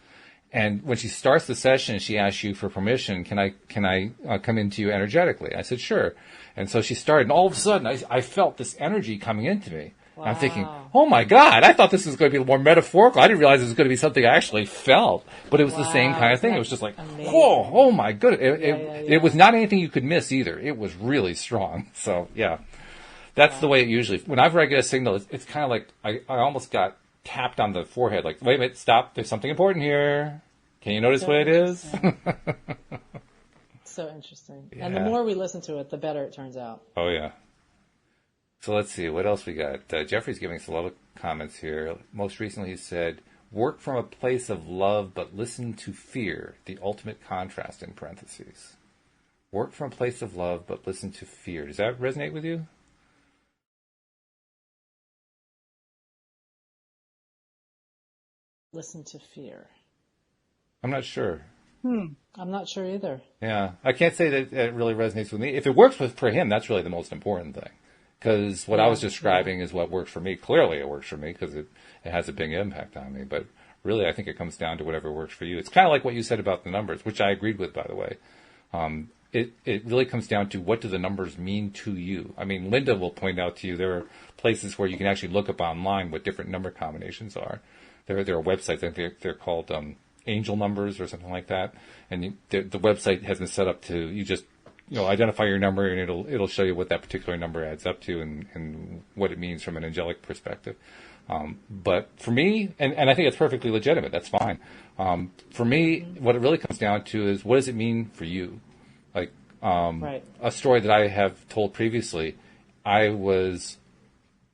And when she starts the session, she asks you for permission. Can I come into you energetically? I said, sure. And so she started, and all of a sudden, I felt this energy coming into me. Wow. I'm thinking, oh my God, I thought this was going to be more metaphorical. I didn't realize it was going to be something I actually felt. But it was the same kind of thing. It was just like, whoa, oh my goodness. It was not anything you could miss either. It was really strong. So, yeah. That's the way it usually, whenever I get a signal, it's kind of like I almost got tapped on the forehead, like, wait a minute, stop, there's something important here. Can you notice what it is? So interesting. Yeah. And the more we listen to it, the better it turns out. Oh, yeah. So let's see, what else we got? Jeffrey's giving us a lot of comments here. Most recently he said, work from a place of love, but listen to fear, the ultimate contrast in parentheses. Work from a place of love, but listen to fear. Does that resonate with you? Listen to fear. I'm not sure. I'm not sure either. Yeah, I can't say that it really resonates with me. If it works for him, that's really the most important thing. Because what I was describing is what works for me. Clearly it works for me because it has a big impact on me. But really, I think it comes down to whatever works for you. It's kind of like what you said about the numbers, which I agreed with, by the way. It really comes down to what do the numbers mean to you. I mean, Linda will point out to you there are places where you can actually look up online what different number combinations are. There are websites, I think they're called angel numbers or something like that. And the website has been set up to, you just identify your number and it'll show you what that particular number adds up to and what it means from an angelic perspective. But for me, and I think it's perfectly legitimate, that's fine. For me, what it really comes down to is what does it mean for you? Like a story that I have told previously, I was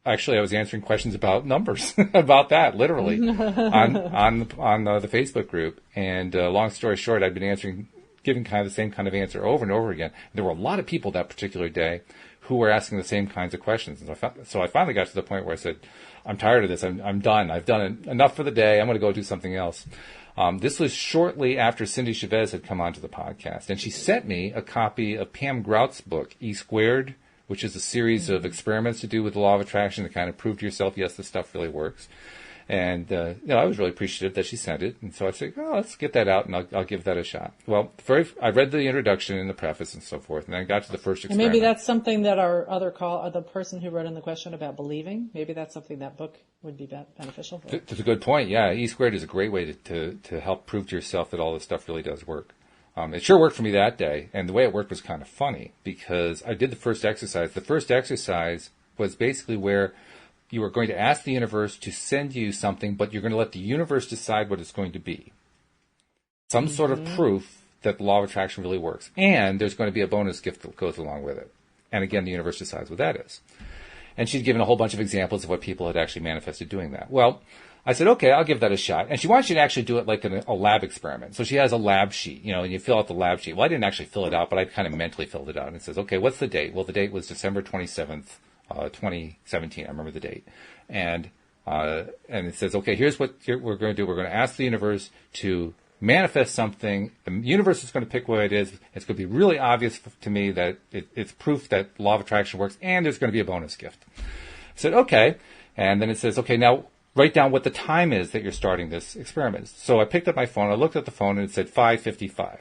answering questions about numbers, about that, literally, on the Facebook group. And long story short, I'd been giving kind of the same kind of answer over and over again. There were a lot of people that particular day who were asking the same kinds of questions. And so I finally got to the point where I said, I'm tired of this. I'm done. I've done enough for the day. I'm going to go do something else. This was shortly after Cindy Chavez had come onto the podcast. And she sent me a copy of Pam Grout's book, E Squared, which is a series of experiments to do with the law of attraction to kind of prove to yourself, yes, this stuff really works. And, I was really appreciative that she sent it. And so I said, let's get that out and I'll give that a shot. Well, I read the introduction and the preface and so forth, and then I got to the first experiment. And maybe that's something that the person who wrote in the question about believing, maybe that's something that book would be beneficial for. That's a good point. Yeah. E Squared is a great way to help prove to yourself that all this stuff really does work. It sure worked for me that day. And the way it worked was kind of funny because I did the first exercise. The first exercise was basically where you are going to ask the universe to send you something, but you're going to let the universe decide what it's going to be. Some sort of proof that the law of attraction really works. And there's going to be a bonus gift that goes along with it. And again, the universe decides what that is. And she'd given a whole bunch of examples of what people had actually manifested doing that. Well, I said, okay, I'll give that a shot. And she wants you to actually do it like a lab experiment. So she has a lab sheet, and you fill out the lab sheet. Well, I didn't actually fill it out, but I kind of mentally filled it out. And it says, okay, what's the date? Well, the date was December 27th, 2017. I remember the date. And it says, okay, here's what we're going to do. We're going to ask the universe to manifest something. The universe is going to pick what it is. It's going to be really obvious to me that it's proof that law of attraction works, and there's going to be a bonus gift. I said, okay. And then it says, okay, now write down what the time is that you're starting this experiment. So I picked up my phone, I looked at the phone, and it said 5:55.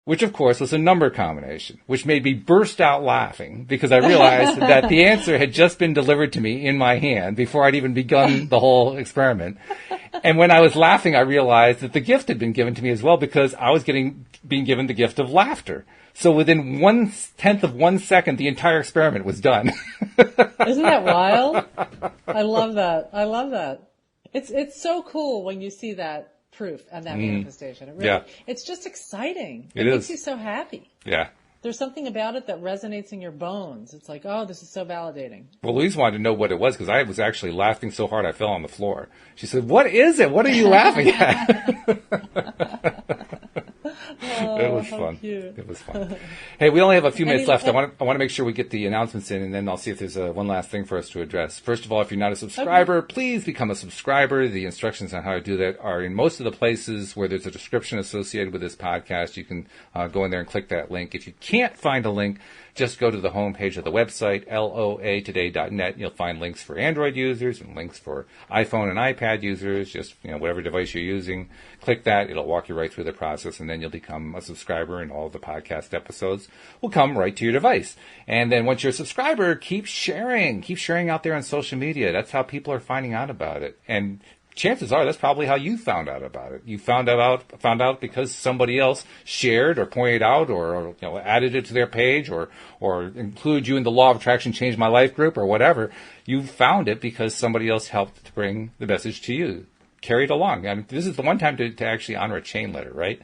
Which, of course, was a number combination, which made me burst out laughing because I realized that the answer had just been delivered to me in my hand before I'd even begun the whole experiment. And when I was laughing, I realized that the gift had been given to me as well because I was being given the gift of laughter. So within 1/10 of 1 second, the entire experiment was done. Isn't that wild? I love that. It's so cool when you see that proof and that manifestation. It really, it's just exciting. It makes you so happy. Yeah. There's something about it that resonates in your bones. It's like, oh, this is so validating. Well, Louise wanted to know what it was because I was actually laughing so hard I fell on the floor. She said, what is it? What are you laughing at? It was fun. Cute. It was fun. Hey, we only have a few minutes left. I want to make sure we get the announcements in, and then I'll see if there's one last thing for us to address. First of all, if you're not a subscriber, please become a subscriber. The instructions on how to do that are in most of the places where there's a description associated with this podcast. You can go in there and click that link. If you can't find a link, just go to the homepage of the website, loatoday.net. You'll find links for Android users and links for iPhone and iPad users. Just, whatever device you're using, click that. It'll walk you right through the process, and then you'll become a subscriber, and all of the podcast episodes will come right to your device. And then once you're a subscriber, keep sharing out there on social media. That's how people are finding out about it. And chances are that's probably how you found out about it. You found out because somebody else shared or pointed out or added it to their page or included you in the Law of Attraction Changed My Life group or whatever. You found it because somebody else helped to bring the message to you. Carry it along. I mean, this is the one time to actually honor a chain letter, right?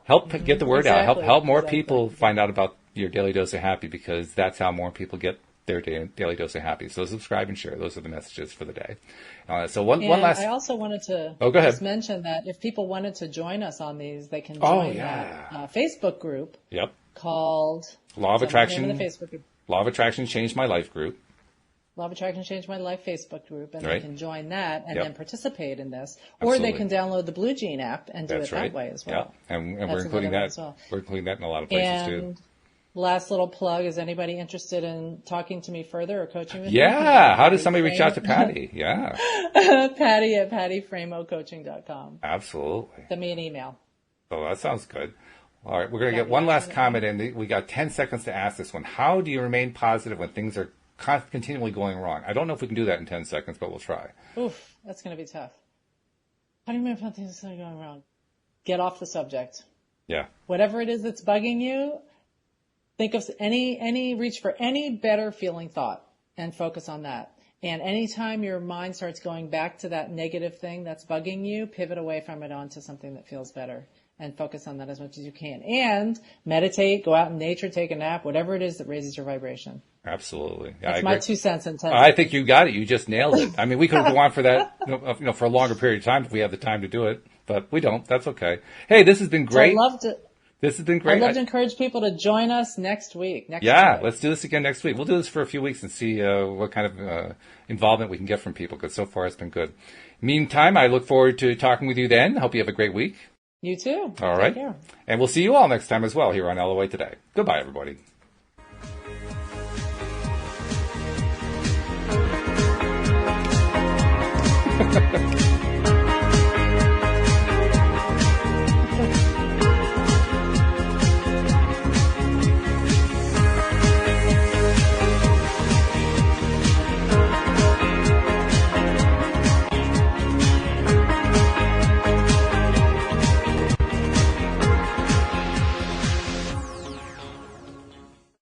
Help get the word out. Help more people find out about your Daily Dose of Happy, because that's how more people get their daily dose of happy. So subscribe and share. Those are the messages for the day. So one last. I also wanted to just mention that if people wanted to join us on these, they can join that Facebook group. Yep. Called Law of Attraction. The Facebook group. Law of Attraction Changed My Life group. Law of Attraction Changed My Life Facebook group, and they can join that and then participate in this. Absolutely. Or they can download the Blue Jean app and do that way as well. Yeah. And we're including that. Well. We're including that in a lot of places too. Last little plug, is anybody interested in talking to me further or coaching with me? Yeah. How does somebody reach out to Patty? Yeah. Patty at pattyframocoaching.com. Absolutely. Send me an email. Oh, that sounds good. All right. We're going to get one last comment in. We got 10 seconds to ask this one. How do you remain positive when things are continually going wrong? I don't know if we can do that in 10 seconds, but we'll try. Oof, that's going to be tough. How do you remain positive when things are going wrong? Get off the subject. Yeah. Whatever it is that's bugging you, think of reach for any better feeling thought and focus on that. And anytime your mind starts going back to that negative thing that's bugging you, pivot away from it onto something that feels better and focus on that as much as you can. And meditate, go out in nature, take a nap, whatever it is that raises your vibration. Absolutely. That's my 2 cents in 10 I think you got it. You just nailed it. I mean, we could go on for that, for a longer period of time if we have the time to do it, but we don't. That's okay. Hey, this has been great. I loved it. This has been great. I'd love to encourage people to join us next week. Let's do this again next week. We'll do this for a few weeks and see what kind of involvement we can get from people, because so far it's been good. Meantime, I look forward to talking with you then. I hope you have a great week. You too. All right. Take care. And we'll see you all next time as well here on LOA Today. Goodbye, everybody.